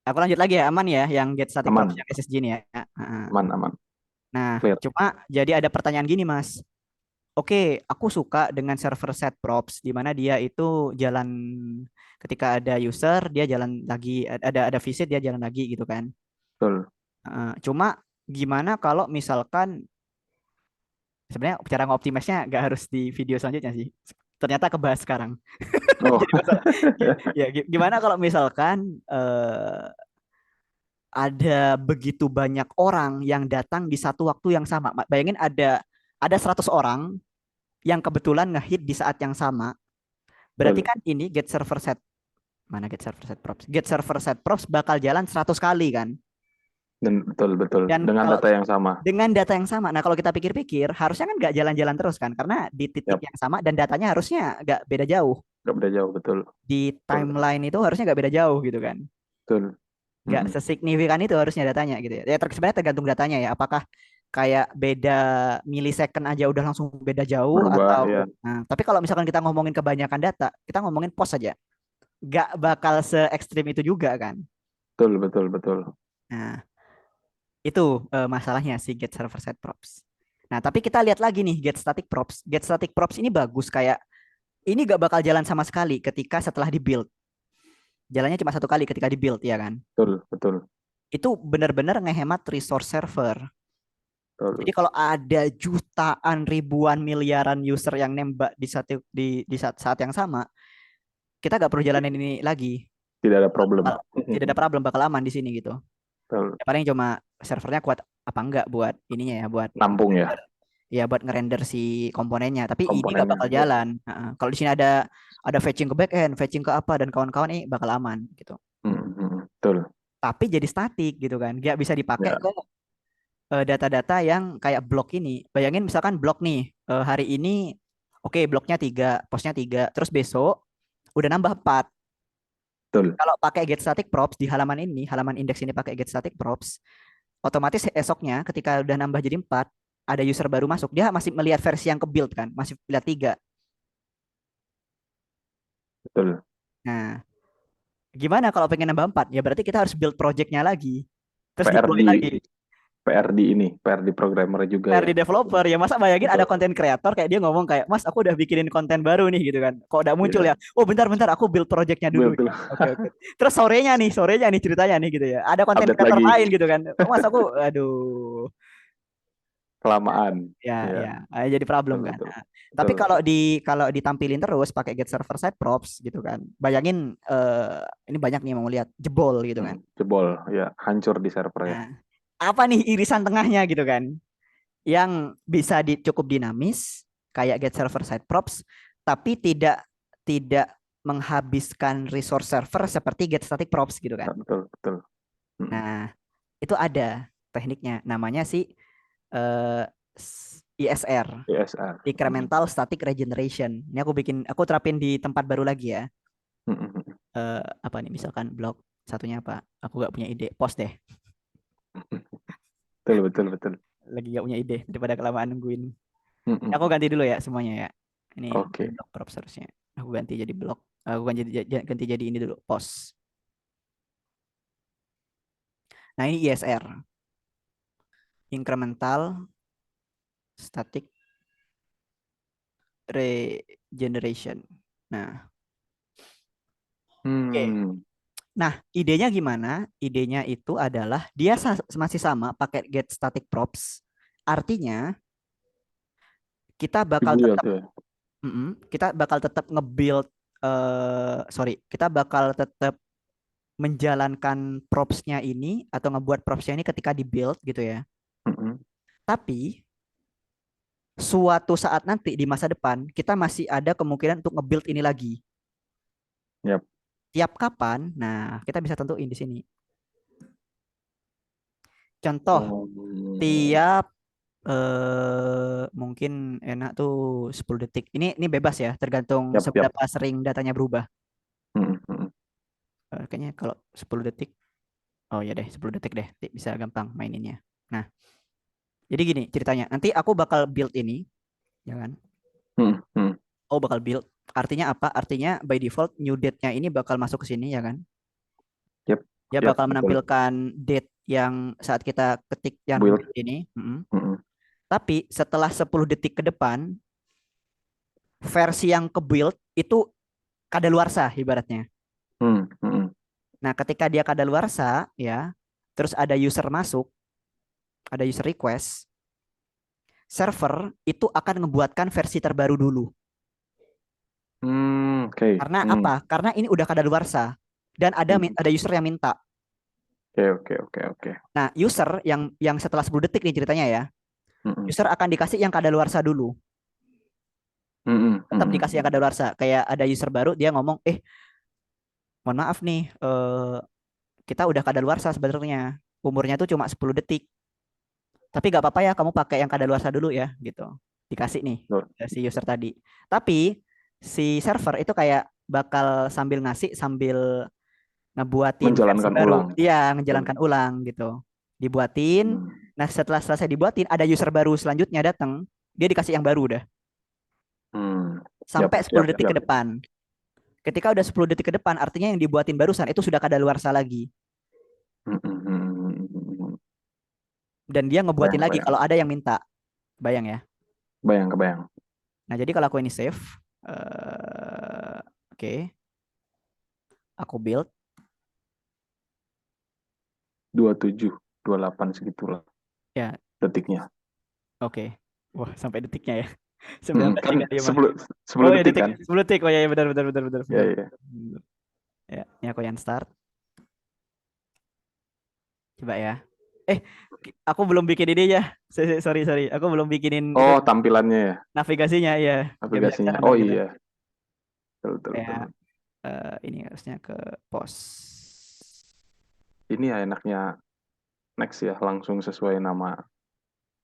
aku lanjut lagi ya, aman ya, yang get static props Aman, yang SSG nih ya. Heeh. aman, aman. Nah, Clear. cuma jadi ada pertanyaan gini, Mas. Oke, aku suka dengan server set props di mana dia itu jalan ketika ada user dia jalan lagi, ada visit dia jalan lagi gitu kan. Betul. Cuma gimana kalau misalkan sebenarnya cara ngoptimisnya nggak harus di video selanjutnya sih. ternyata kebahas sekarang. Oh, Jadi masalah, ya gimana kalau misalkan ada begitu banyak orang yang datang di satu waktu yang sama. Bayangin ada 100 orang yang kebetulan ngehit di saat yang sama. Berarti betul. kan ini get server set mana get server set props. Get server set props bakal jalan 100 kali kan. Dan betul betul Dan dengan kalau data yang sama. dengan data yang sama. Nah, kalau kita pikir-pikir, harusnya kan nggak jalan-jalan terus kan, karena di titik Yap, yang sama dan datanya harusnya nggak beda jauh. nggak beda jauh, betul. Di Betul. timeline itu harusnya nggak beda jauh gitu kan. Betul. Nggak Mm-mm. sesignifikan itu harusnya datanya gitu ya. Ya sebenarnya tergantung datanya ya. Apakah kayak beda milisecond aja udah langsung beda jauh Berubah atau ya. nah, tapi kalau misalkan kita ngomongin kebanyakan data, kita ngomongin pos aja. Nggak bakal se ekstrim itu juga kan. Betul, betul, betul. Nah, itu masalahnya si get server set props. Nah, tapi kita lihat lagi nih get static props. Get static props ini bagus kayak ini gak bakal jalan sama sekali ketika setelah di build. Jalannya cuma satu kali ketika di build ya kan. Betul, betul, Itu benar-benar ngehemat resource server. betul. Jadi kalau ada jutaan, ribuan, miliaran user yang nembak di saat yang sama, kita gak perlu jalanin ini lagi. Tidak ada problem. Tidak ada problem, bakal aman di sini gitu. Betul. Ya, paling cuma servernya kuat apa enggak buat ininya ya, buat Nampung ya ya buat ngerender si komponennya. Tapi ini gak komponennya. bakal Ya. jalan. Kalau di sini ada fetching ke backend, fetching ke apa dan kawan-kawan ini bakal aman gitu. Betul. Tapi jadi statik gitu kan, nggak bisa dipakai Ya, ke data-data yang kayak blok ini. Bayangin misalkan blok nih, hari ini oke bloknya 3, posnya 3, terus besok udah nambah 4. betul. Kalau pakai get static props di halaman ini, halaman index ini pakai get static props, otomatis esoknya ketika udah nambah jadi 4, ada user baru masuk, dia masih melihat versi yang ke build kan, masih lihat 3. Betul. Nah, gimana kalau pengen nambah 4? Ya berarti kita harus build projectnya lagi. Terus PR deploy di lagi. PR di ini, PR di programmer juga PR ya. di developer ya, masa bayangin ada Betul. konten kreator kayak dia ngomong kayak Mas aku udah bikinin konten baru nih gitu kan, kok udah muncul Iya. ya, oh bentar aku build projectnya dulu Betul. ya. Oke terus sorenya nih ceritanya nih gitu ya, ada konten Update kreator lagi. lain gitu kan, oh, Mas aku aduh Kelamaan. ya Ya, ya jadi problem betul, kan. betul. Nah, tapi Betul. kalau ditampilin terus pakai get server side props gitu kan, bayangin ini banyak nih yang mau lihat jebol gitu kan. Jebol, ya, hancur di server ya. Nah, apa nih irisan tengahnya gitu kan, yang bisa cukup dinamis kayak get server side props tapi tidak tidak menghabiskan resource server seperti get static props gitu kan. Betul, betul. Nah, itu ada tekniknya namanya sih eh, ISR, ESR. incremental static regeneration. Ini aku terapin di tempat baru lagi ya. Apa nih misalkan blok satunya apa? Aku gak punya ide. Post deh. Betul, betul, betul. Lagi gak punya ide daripada kelamaan nungguin. Aku Mm-mm. ganti dulu ya semuanya ya. Ini bukan Oke. blok prop seharusnya. Aku ganti jadi blok. Aku ganti jadi ini dulu, post. Nah, ini ISR. Incremental Static Regeneration. Nah, oke. Hmm. Nah, idenya gimana? Idenya itu adalah dia masih sama pakai get static props. Artinya kita bakal Ibu ya tetap tuh ya. kita bakal tetap nge-build sorry, kita bakal tetap menjalankan propsnya ini atau ngebuat propsnya ini ketika di build gitu ya. Mm-mm. Tapi suatu saat nanti di masa depan kita masih ada kemungkinan untuk nge-build ini lagi. Yap. Tiap kapan? Nah, kita bisa tentuin di sini. Contoh, Hmm. tiap mungkin enak tuh 10 detik. Ini bebas ya, tergantung Yap, yap. seberapa sering datanya berubah. Mm-mm. Kayaknya kalau 10 detik, oh ya deh 10 detik deh, bisa gampang maininnya. Nah, jadi gini ceritanya. Nanti aku bakal build ini, ya kan? Mm-mm. Oh bakal build. Artinya apa? Artinya by default new date-nya ini bakal masuk ke sini ya kan? Yap, Dia yap, bakal betul. menampilkan date yang saat kita ketik yang Build. build ini. Mm-mm. Tapi setelah 10 detik ke depan, versi yang ke build itu kadaluarsa ibaratnya. Mm-mm. Nah, ketika dia kadaluarsa ya, terus ada user masuk, ada user request, server itu akan membuatkan versi terbaru dulu. Oke. Karena apa? Karena ini udah kadaluarsa dan Hmm, ada user yang minta. oke, oke, oke, oke. Nah, user yang setelah 10 detik nih ceritanya ya. Hmm, User akan dikasih yang kadaluarsa dulu. hmm, hmm, Tetap hmm, dikasih yang kadaluarsa. Kayak ada user baru dia ngomong, mohon maaf nih, kita udah kadaluarsa sebenarnya. Umurnya tuh cuma 10 detik. Tapi gak apa-apa ya, kamu pakai yang kadaluarsa dulu ya, gitu. Dikasih nih betul. si user tadi. Tapi si server itu kayak bakal sambil ngasih, sambil ngebuatin versi Menjalankan baru. ulang. Iya, Betul. menjalankan ulang gitu. Dibuatin. Hmm, Nah, setelah selesai dibuatin, ada user baru selanjutnya datang. Dia dikasih yang baru udah. hmm. Siap, Sampai 10 siap, detik siap. ke depan. Ketika udah 10 detik ke depan, artinya yang dibuatin barusan itu sudah kadaluarsa lagi. Hmm, hmm, hmm, hmm, hmm, hmm. Dan dia ngebuatin Bayang, lagi bayang. kalau ada yang minta. Bayang ya. Bayang, kebayang. Nah, jadi kalau aku ini save, oke, aku build, 27, 28 segitulah ya, detiknya. oke. Wah, sampai detiknya ya. Hmm, 19 kan tiga lima. 10, 10 Oh ya detik detik, kan? 10 detik. Oh ya ya, benar benar benar benar Ya, benar. ya. Benar. Ya, ini aku yang start. Coba ya. Eh, aku belum bikin ini ya. Sorry sorry, aku belum bikinin itu Oh, tampilannya ya, navigasinya ya. Gak bisa ke aplikasinya. sana ntar Oh kita. iya, betul, betul, Kayak betul. ini harusnya ke pos. Ini ya enaknya next ya, langsung sesuai nama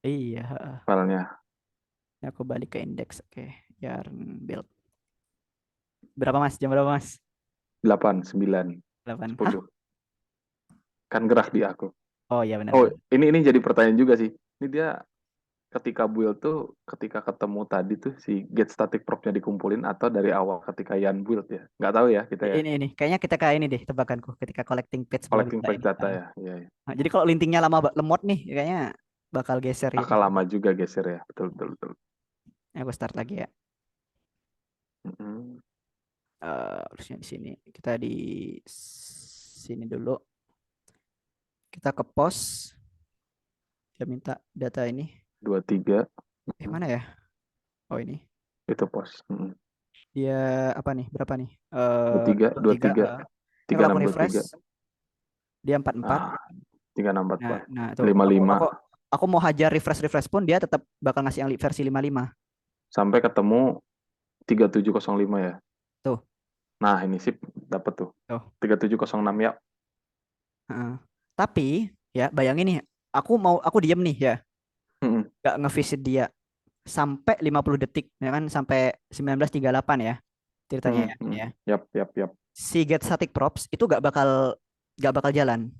Iya, heeh. filenya. Ini aku balik ke index. Oke, yarn build. Berapa Mas? Jam berapa Mas? 8, 9, 8. Hah? 10. Kan gerak di aku. Oh iya benar Oh, benar. ini jadi pertanyaan juga sih. Ini dia ketika build tuh, ketika ketemu tadi tuh si get static prop-nya dikumpulin atau dari awal ketika Yan build ya. Nggak tahu ya kita ya. Ini kayaknya kita kayak ini deh tebakanku ketika collecting page bla Collecting bla fake ini. data ya. Iya, iya. Nah, jadi kalau lintingnya lama lemot nih, kayaknya bakal geser gitu. Akan lama juga geser ya. Betul, betul, betul. Aku start lagi ya. Mm-mm. Harusnya di sini. Kita di sini dulu. Kita ke pos. Dia minta data ini. 23, Mana ya? Oh ini. itu pos. Mm-mm. Dia apa nih? Berapa nih? 23, 3. 23, Ini kalau aku 3623. refresh, dia 44. Ah, 3644. Nah tuh aku 55 aku aku mau hajar refresh pun dia tetap bakal ngasih yang versi 55. sampai ketemu 3705 ya. Tuh, Nah, ini sip dapat tuh. tuh. 3706 ya. Heeh. Tapi ya bayangin nih, aku diem nih ya, Mm-mm. gak ngevisit dia sampai 50 detik ya kan sampai 19.38 ya ceritanya Mm-mm. ya ini Mm-mm. ya. Yap, yap, yap. Si get static props itu gak bakal jalan.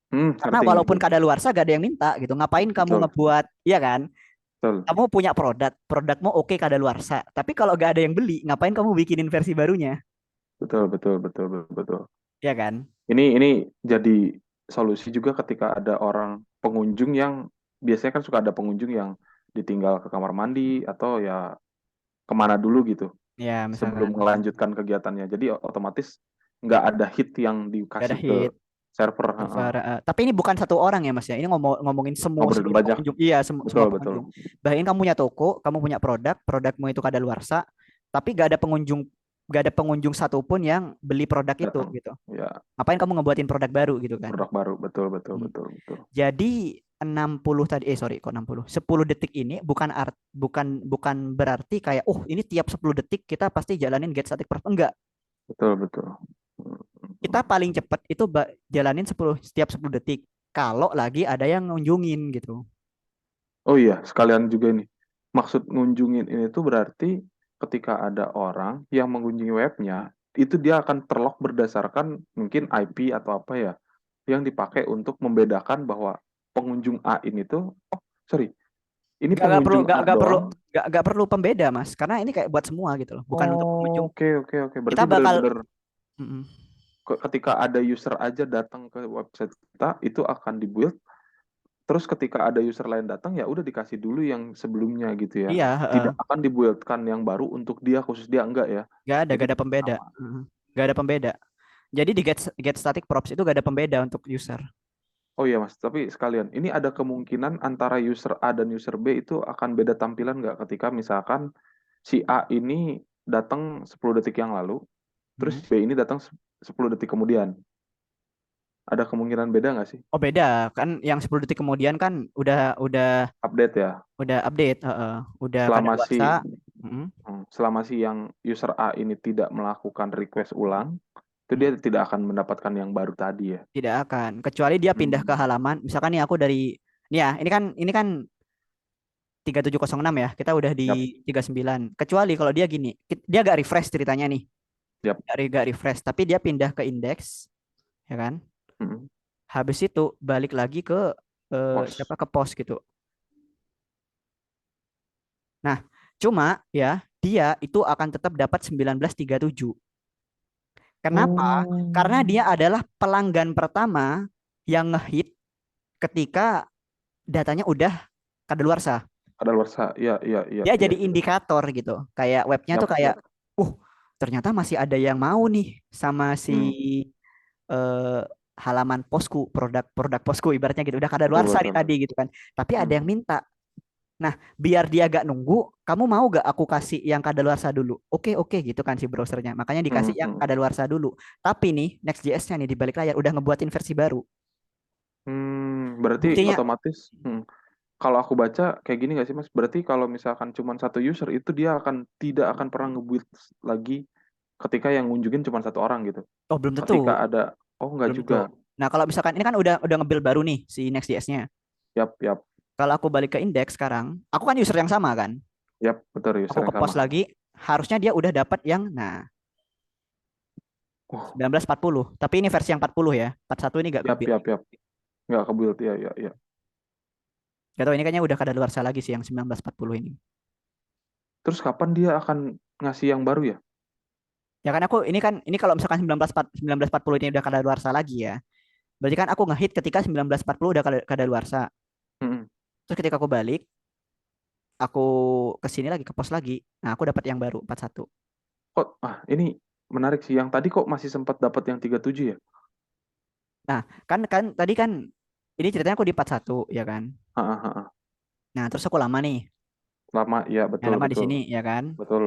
Karena Ngerti, walaupun ngerti. kadaluarsa gak ada yang minta gitu. Ngapain kamu Betul, ngebuat, ya kan? betul. Kamu punya produkmu oke kadaluarsa. Tapi kalau gak ada yang beli, ngapain kamu bikinin versi barunya? Betul, betul, betul, betul, betul. Ya kan? Ini jadi solusi juga ketika ada orang pengunjung yang biasanya kan suka ada pengunjung yang ditinggal ke kamar mandi atau ya kemana dulu gitu Ya misalkan sebelum melanjutkan kegiatannya. Jadi otomatis nggak ada hit yang gak ada dikasih ke hit server. Heeh. server. Tapi ini bukan satu orang ya Mas ya. Ini ngomongin semua Ngobrol seluruh banyak. pengunjung. Iya, semua Betul, betul. pengunjung. Bayangin kamu punya toko, kamu punya produkmu itu kadaluarsa, tapi gak ada pengunjung satupun yang beli produk itu Datang. gitu. Ya, Ngapain kamu ngebuatin produk baru gitu kan? produk baru. Betul, betul, Hmm. betul, betul. Jadi 60 tadi sorry kok 60. 10 detik ini bukan berarti kayak ini tiap 10 detik kita pasti jalanin get static proof. Enggak. Betul, betul. Kita paling cepat itu jalanin setiap 10 detik kalau lagi ada yang ngunjungin gitu. Oh iya, sekalian juga ini. Maksud ngunjungin ini tuh berarti ketika ada orang yang mengunjungi webnya, itu dia akan terlog berdasarkan mungkin IP atau apa ya, yang dipakai untuk membedakan bahwa pengunjung A ini tuh, oh sorry, ini Gak perlu pengunjung A gak perlu doang. gak perlu pembeda Mas karena ini kayak buat semua gitu loh bukan untuk Oh, pengunjung. oke, oke, oke. Kita Berarti bakal benar-benar mm-mm. ketika ada user aja datang ke website kita, itu akan dibuild. Terus ketika ada user lain datang ya udah dikasih dulu yang sebelumnya gitu ya. Iya, Tidak akan dibuatkan yang baru untuk dia khusus dia enggak ya. gak Jadi ada pembeda. sama. Mm-mm. Gak ada pembeda. Jadi di get static props itu gak ada pembeda untuk user. Oh iya Mas, tapi sekalian ini ada kemungkinan antara user A dan user B itu akan beda tampilan nggak ketika misalkan si A ini datang 10 detik yang lalu, terus Hmm. B ini datang 10 detik kemudian. Ada kemungkinan beda nggak sih? Oh beda kan, yang 10 detik kemudian kan Update ya. udah update, udah Selama kadaluarsa. si Mm-mm. selama si yang user A ini tidak melakukan request ulang, itu Mm. dia tidak akan mendapatkan yang baru tadi ya. Tidak akan, kecuali dia pindah ke Hmm. halaman. Misalkan nih aku dari, nih ya, ini kan 3706 ya. Kita udah di Yap, 39. Kecuali kalau dia gini, dia gak refresh ceritanya nih. yap. Gak refresh, tapi dia pindah ke indeks, ya kan? Hmm. Habis itu balik lagi ke Pos. siapa, ke pos gitu. Nah, cuma ya dia itu akan tetap dapat 1937. Kenapa? Karena Oh, dia adalah pelanggan pertama yang ngehit ketika datanya udah kadaluarsa. kadaluarsa. Iya, iya, iya, Dia iya, jadi iya. indikator gitu. Kayak webnya tuh Yap, kayak, yap. uh, ternyata masih ada yang mau nih sama si Hmm. eh, halaman posku, produk posku ibaratnya gitu. Udah Betul, kadaluarsa nih betul. tadi gitu kan. Tapi ada Hmm. yang minta. Nah, biar dia gak nunggu, kamu mau gak aku kasih yang kadaluarsa dulu? Oke, oke gitu kan si browsernya. Makanya Hmm. dikasih yang Hmm. kadaluarsa dulu. Tapi nih, Next.js-nya nih di balik layar udah ngebuatin versi baru. Berarti Buktinya, otomatis, kalau aku baca kayak gini nggak sih Mas? Berarti kalau misalkan cuma satu user itu dia tidak akan pernah nge-build lagi ketika yang ngunjungin cuma satu orang gitu. oh belum tentu, Ketika ada, oh nggak belum tentu. juga. Nah, kalau misalkan ini kan udah nge-build baru nih si Next.js-nya. Yap, yap, Kalau aku balik ke indeks sekarang, aku kan user yang sama kan. yap, betul Aku user ke yang sama. post lagi, harusnya dia udah dapat yang nah Oh, 1940. Tapi ini versi yang 40 ya. 41 ini gak yap, ke-build. yap, yap. Nggak ke-build, ya, ya, ya. Gak tau ini kayaknya udah kadaluarsa lagi sih yang 1940 ini. Terus kapan dia akan ngasih yang baru ya? Ya kan ini kalau misalkan 1940 ini udah kadaluarsa lagi ya. Berarti kan aku ngehit ketika 1940 udah kadaluarsa. Hmm. Terus ketika aku balik, aku ke sini lagi ke pos lagi. Nah, aku dapat yang baru 41. Ini menarik sih. Yang tadi kok masih sempat dapat yang 37 ya? Nah, kan tadi kan ini ceritanya aku di 41 ya kan. Ah, ah, ah, ah. Nah, terus aku lama nih. Lama, ya, Yang betul, lama di betul. sini ya kan. Betul,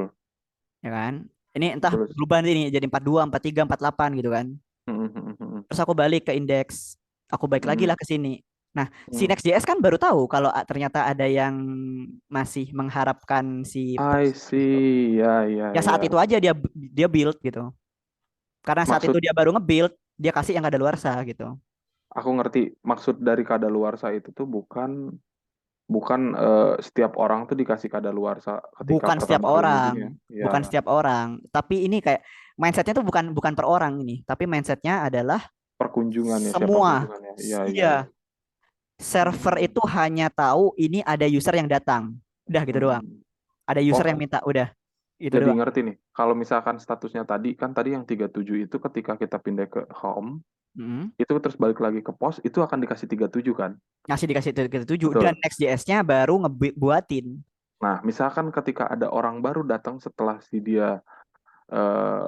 Ya kan. Ini entah betul. berubah ini jadi 42, 43, 48 gitu kan. Hmm, hmm, hmm, hmm, Terus aku balik ke indeks. Aku balik lagi hmm, lah ke sini. Nah, si hmm. Next.js kan baru tahu kalau ternyata ada yang masih mengharapkan si I post gitu. see, ya, ya, Ya saat ya. itu aja dia build gitu. Karena saat itu Maksud, dia baru nge-build, dia kasih yang kadaluarsa gitu. aku ngerti. Maksud dari kadaluarsa itu tuh bukan bukan setiap orang tuh dikasih kadaluarsa ketika Bukan setiap pertama kali ngunjung ya. orang, Ya, bukan setiap orang. Tapi ini kayak mindsetnya tuh bukan bukan per orang ini, tapi mindsetnya adalah perkunjungan ya, siapa semua. kunjungannya. Iya, iya, iya. Iya, server Hmm, itu hanya tahu ini ada user yang datang. Udah gitu hmm, doang. hmm. Ada user yang Oh, minta, udah gitu jadi doang. ngerti nih. Kalau misalkan statusnya tadi, kan tadi yang 37 itu ketika kita pindah ke home, Mm. itu terus balik lagi ke pos, itu akan dikasih 37 kan? Ngasih dikasih ke 7 dan Betul. Next.js-nya baru ngebuatin. Nah, misalkan ketika ada orang baru datang setelah si dia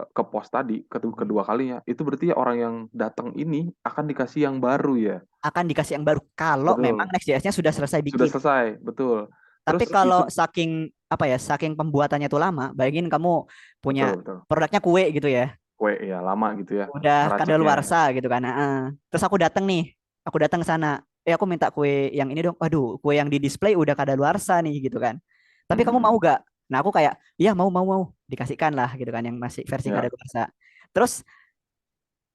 ke pos tadi Mm. kedua kalinya itu berarti ya orang yang datang ini akan dikasih yang baru ya. Akan dikasih yang baru kalau memang Betul, Next.js-nya sudah selesai sudah bikin. selesai, betul. Tapi Terus kalau itu saking apa ya, saking pembuatannya tuh lama, bayangin kamu punya betul, betul. produknya kue gitu ya. Kue ya lama gitu ya Udah ngeraciknya. kadaluarsa gitu kan. Heeh. Terus aku datang nih, aku datang ke sana. Aku minta kue yang ini dong. Waduh, kue yang di display udah kadaluarsa nih gitu kan. Tapi kamu mau Mm-mm. gak? Nah aku kayak, iya mau, dikasihkan lah gitu kan yang masih versi Ya. kadaluarsa. Terus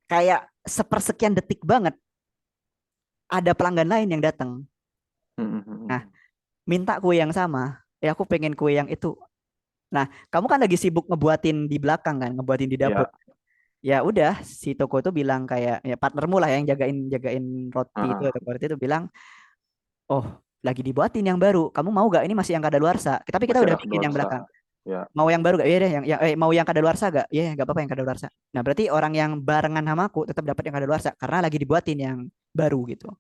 kayak sepersekian detik banget ada pelanggan lain yang datang. Nah, Mm-mm. minta kue yang sama. Aku pengen kue yang itu. Nah, kamu kan lagi sibuk ngebuatin di belakang kan, ngebuatin di dapur. Ya. Ya udah, si toko itu bilang kayak ya partnermu lah yang jagain jagain roti itu Ah, atau roti itu bilang, oh lagi dibuatin yang baru. Kamu mau gak? Ini masih yang kadaluarsa. Tapi kita masih udah ada bikin yang kedaluarsa. belakang. Ya. Mau yang baru gak? Iya deh, mau yang kadaluarsa gak? Iya, gak apa-apa yang kadaluarsa. Nah berarti orang yang barengan sama aku tetap dapat yang kadaluarsa karena lagi dibuatin yang baru gitu.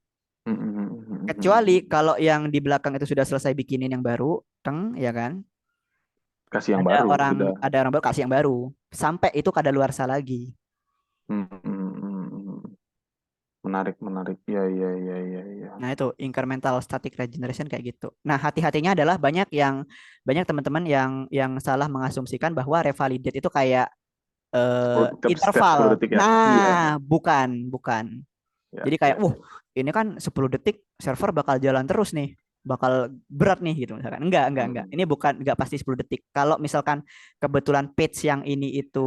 Kecuali Mm-mm. kalau yang di belakang itu sudah selesai bikinin yang baru, teng, ya kan? Kasih yang ada baru orang udah. ada orang baru kasih yang baru sampai itu kadaluarsa lagi. Mm-mm. Menarik, menarik. Iya, iya, iya, iya, iya. Nah, itu incremental static regeneration kayak gitu. Nah, hati-hatinya adalah banyak teman-teman yang salah mengasumsikan bahwa revalidate itu kayak 10, setiap interval. 10 detik ya. Iya, Nah, bukan, bukan. iya, Jadi iya, kayak, iya. ini kan 10 detik server bakal jalan terus nih, bakal berat nih gitu misalkan. Enggak. Mm-mm. Ini bukan enggak pasti 10 detik. Kalau misalkan kebetulan page yang ini itu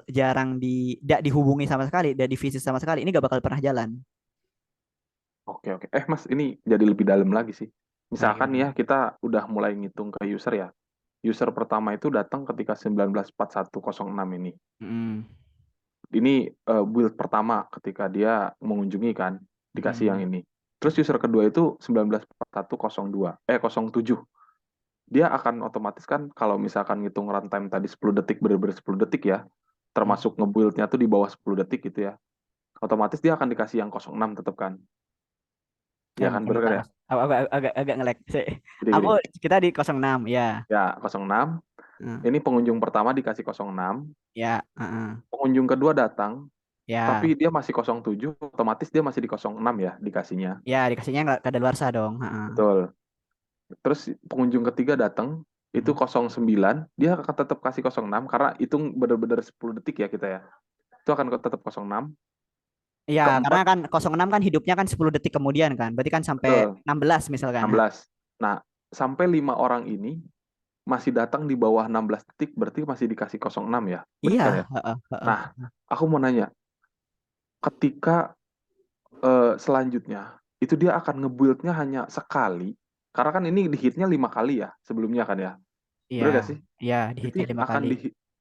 jarang tidak dihubungi sama sekali, tidak divisit sama sekali, ini gak bakal pernah jalan. Oke, oke. Mas, ini jadi lebih dalam lagi sih. Nah, Misalkan gimana? ya, kita udah mulai ngitung ke user ya. User pertama itu datang ketika 19.41.06 ini. Mm, Ini build pertama ketika dia mengunjungi kan, dikasih yang mm, ini. Terus user kedua itu 19.41.02, 07. Dia akan otomatis kan kalau misalkan ngitung runtime tadi 10 detik, bener-bener 10 detik ya, mm. termasuk ngebuildnya tuh di bawah 10 detik gitu ya. Otomatis dia akan dikasih yang 06 tetap kan. Ya kan, bener kan Bentar. ya? Agak nge-lag. Jadi Aku gini, kita di 06 ya. ya 06, Hmm, ini pengunjung pertama dikasih 06, ya, pengunjung kedua datang, ya, tapi dia masih 07, otomatis dia masih di 06 ya dikasihnya. ya dikasihnya nggak kadaluarsa dong. Betul. Terus pengunjung ketiga datang, itu Hmm. 09, dia akan tetap kasih 06 karena hitung benar-benar 10 detik ya kita ya. Itu akan tetap 06. Iya, karena Keempat, kan 06 kan hidupnya kan 10 detik kemudian kan. Berarti kan sampai betul, 16 misalkan. 16. Nah, sampai 5 orang ini masih datang di bawah 16 detik, berarti masih dikasih 06 ya. Benar Iya, kan ya? Nah, aku mau nanya, ketika selanjutnya, itu dia akan nge-build-nya hanya sekali, karena kan ini di-hit-nya 5 kali ya, sebelumnya kan ya. iya, Benar gak sih? iya dihitnya Ini 5 kali.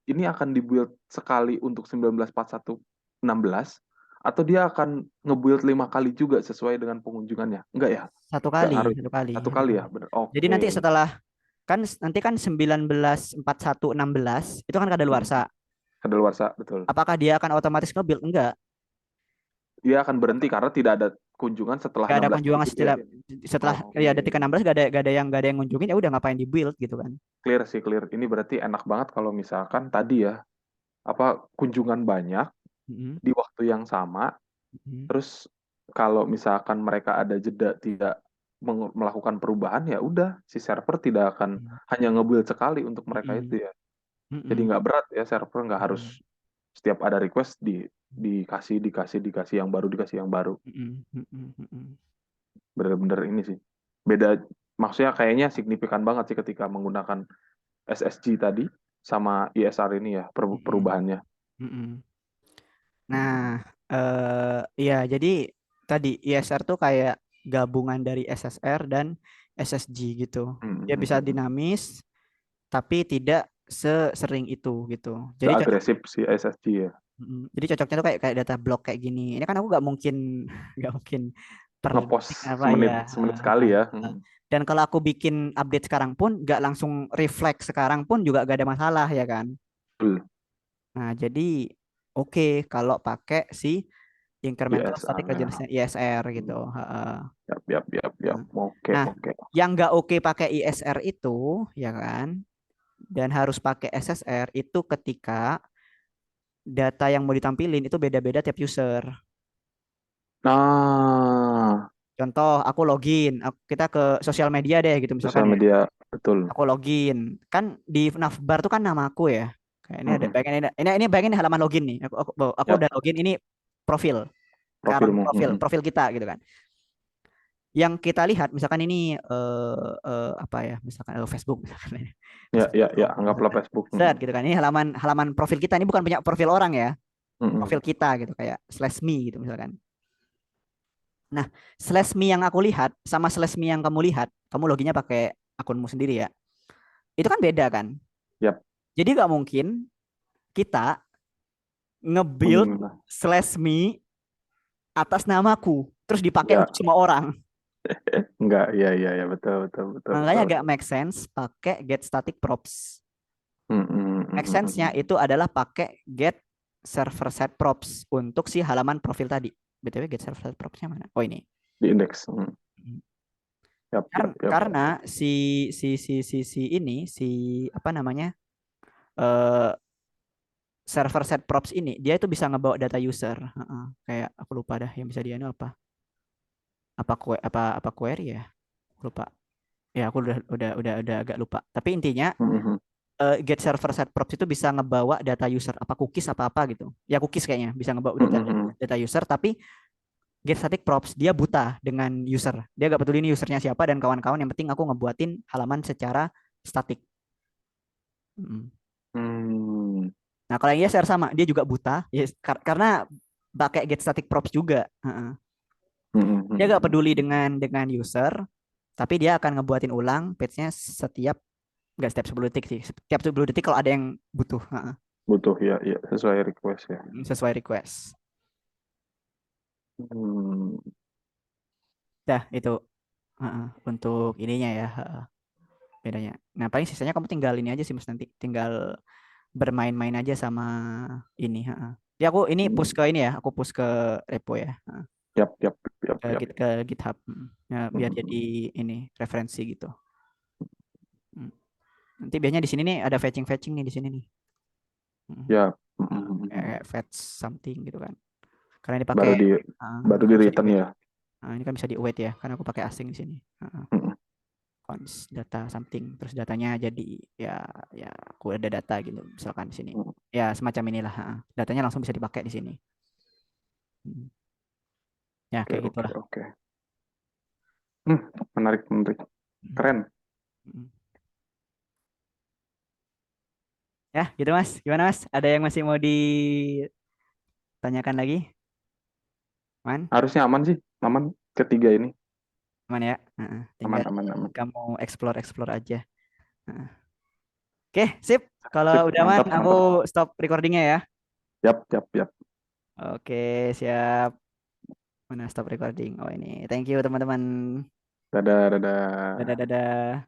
ini akan dibuild sekali untuk 19.41.16 atau dia akan ngebuild 5 kali juga sesuai dengan pengunjungannya? Enggak ya? Satu Enggak kali, ngaruh. satu kali, Satu satu kali kali. ya, bener. Jadi nanti Oke. setelah nanti kan 19 41 16 itu kan Mm-mm. kadaluarsa. Kadaluarsa, betul. Apakah dia akan otomatis nge-build? Enggak. Dia akan berhenti karena tidak ada kunjungan setelah Gak ada 16 detik kunjungan itu ya. setelah ya detik Oke. ke-16 gak ada yang ngunjungin, ya udah ngapain di build gitu kan. Clear sih, clear. Ini berarti enak banget kalau misalkan tadi ya, apa kunjungan banyak Mm-mm, di waktu yang sama. mm-mm, Terus kalau misalkan mereka ada jeda tidak melakukan perubahan ya udah si server tidak akan hanya nge-build sekali untuk mereka itu mm-mm, ya. Jadi mm-mm, nggak berat ya, server nggak harus mm-mm, setiap ada request dikasih dikasih yang baru, dikasih yang baru. mm-mm, mm-mm, mm-mm. Bener-bener ini sih. Beda, maksudnya kayaknya signifikan banget sih ketika menggunakan SSG tadi sama ISR ini ya Mm-mm, perubahannya. mm-mm. Nah, iya jadi tadi ISR tuh kayak gabungan dari SSR dan SSG gitu. Dia bisa dinamis tapi tidak sesering itu gitu. Jadi Nggak cocok. agresif si SSG ya. Jadi cocoknya tuh kayak kayak data block kayak gini. Ini kan aku nggak mungkin nggak mungkin per Ngepost detik apa ya. semenit semenit sekali ya. Dan kalau aku bikin update sekarang pun nggak langsung reflect sekarang pun juga gak ada masalah ya kan. Betul. Nah jadi oke kalau pakai si incremental static ISR ya. regeneration ISR gitu. Yap, yap, yap, yap. Oke, Nah oke. yang nggak oke pakai ISR itu ya kan, dan harus pakai SSR itu ketika data yang mau ditampilin itu beda-beda tiap user. Nah, Contoh, aku login, kita ke sosial media deh gitu misalkan sosial ya. media, betul. Aku login, kan di navbar tuh kan nama aku ya. Kayak ini ada Mm-mm. bagian ini bagian ini halaman login nih. Aku Yap, udah login ini profil, ke halaman profilmu. profil, Mm-mm. profil kita gitu kan. Yang kita lihat misalkan ini apa ya, misalkan Facebook misalkan ya. Ya, ya, ya. Facebook Anggaplah misalkan. Facebook. Set Mm-mm. gitu kan. Ini halaman halaman profil kita, ini bukan punya profil orang ya. Mm-mm. Profil kita gitu kayak slash me gitu misalkan. Nah, slash me yang aku lihat sama slash me yang kamu lihat, kamu loginnya pakai akunmu sendiri ya. Itu kan beda kan? Yap, Jadi nggak mungkin kita nge-build menggimana? slash me atas namaku terus dipakai untuk Enggak, semua orang. enggak. Ya, ya, ya. Betul, betul, betul, Makanya betul. agak make sense pakai get static props. Mm-mm, Make mm-mm, sense-nya mm-mm. itu adalah pakai get server set props untuk si halaman profil tadi. BTW get server set propsnya mana? Oh ini. Di indeks. Mm. Yap, yap, yap. Karena si ini si apa namanya? eh server set props ini dia itu bisa ngebawa data user. Kayak aku lupa dah yang bisa dia ini apa? Apa query ya? Aku lupa. Ya aku udah agak lupa. Tapi intinya Mhm. get server set props itu bisa ngebawa data user, apa cookies apa apa gitu. Ya cookies kayaknya bisa ngebawa data Mhm. data user, tapi get static props dia buta dengan user. Dia gak peduli ini usernya siapa dan kawan-kawan, yang penting aku ngebuatin halaman secara statik. Mm. Hmm. Nah, kalau yang share sama, dia juga buta, ya, karena pakai get static props juga. Dia gak Mhm. peduli dengan user, tapi dia akan ngebuatin ulang page-nya setiap, nggak setiap 10 detik sih. Setiap 10 detik kalau ada yang butuh. Butuh ya, ya sesuai request ya. Sesuai request. Hmm. Dah, itu untuk ininya ya, bedanya. Nah, paling sisanya kamu tinggal ini aja sih Mas, nanti tinggal bermain-main aja sama ini. Ya aku ini push ke ini ya, aku push ke repo ya, Yap, yap, yap, yap. ke GitHub. Ya, biar jadi Mhm. ini referensi gitu. Mm. Nanti biasanya di sini nih ada fetching-fetching nih di sini nih. Mm. Ya. Kayak fetch something gitu kan. Karena dipakai Baru di baru kan di bisa di return wait. ya. Ini kan bisa di wait ya, karena aku pakai asing di sini. Mhm. Cons data something, terus datanya jadi ya, ya aku ada data gitu misalkan di sini. Ya semacam inilah. Datanya langsung bisa dipakai di sini. Mm. Ya Oke, kayak oke, gitulah. oke. Hmm, menarik, menarik. Mm. Keren. Mm. Ya, gitu Mas. Gimana Mas? Ada yang masih mau ditanyakan lagi? Man? Harusnya aman sih. Aman ketiga ini. Aman ya? Tinggal Aman, aman, aman. kamu explore-explore aja. Heeh. Oke, sip. Kalau Sip, udah man, mantap, aku mantap. stop recordingnya ya. Yap, yap, yap. Oke, siap. Mana stop recording? Oh ini. Thank you teman-teman. Dadah, dadah. Dadah, dadah.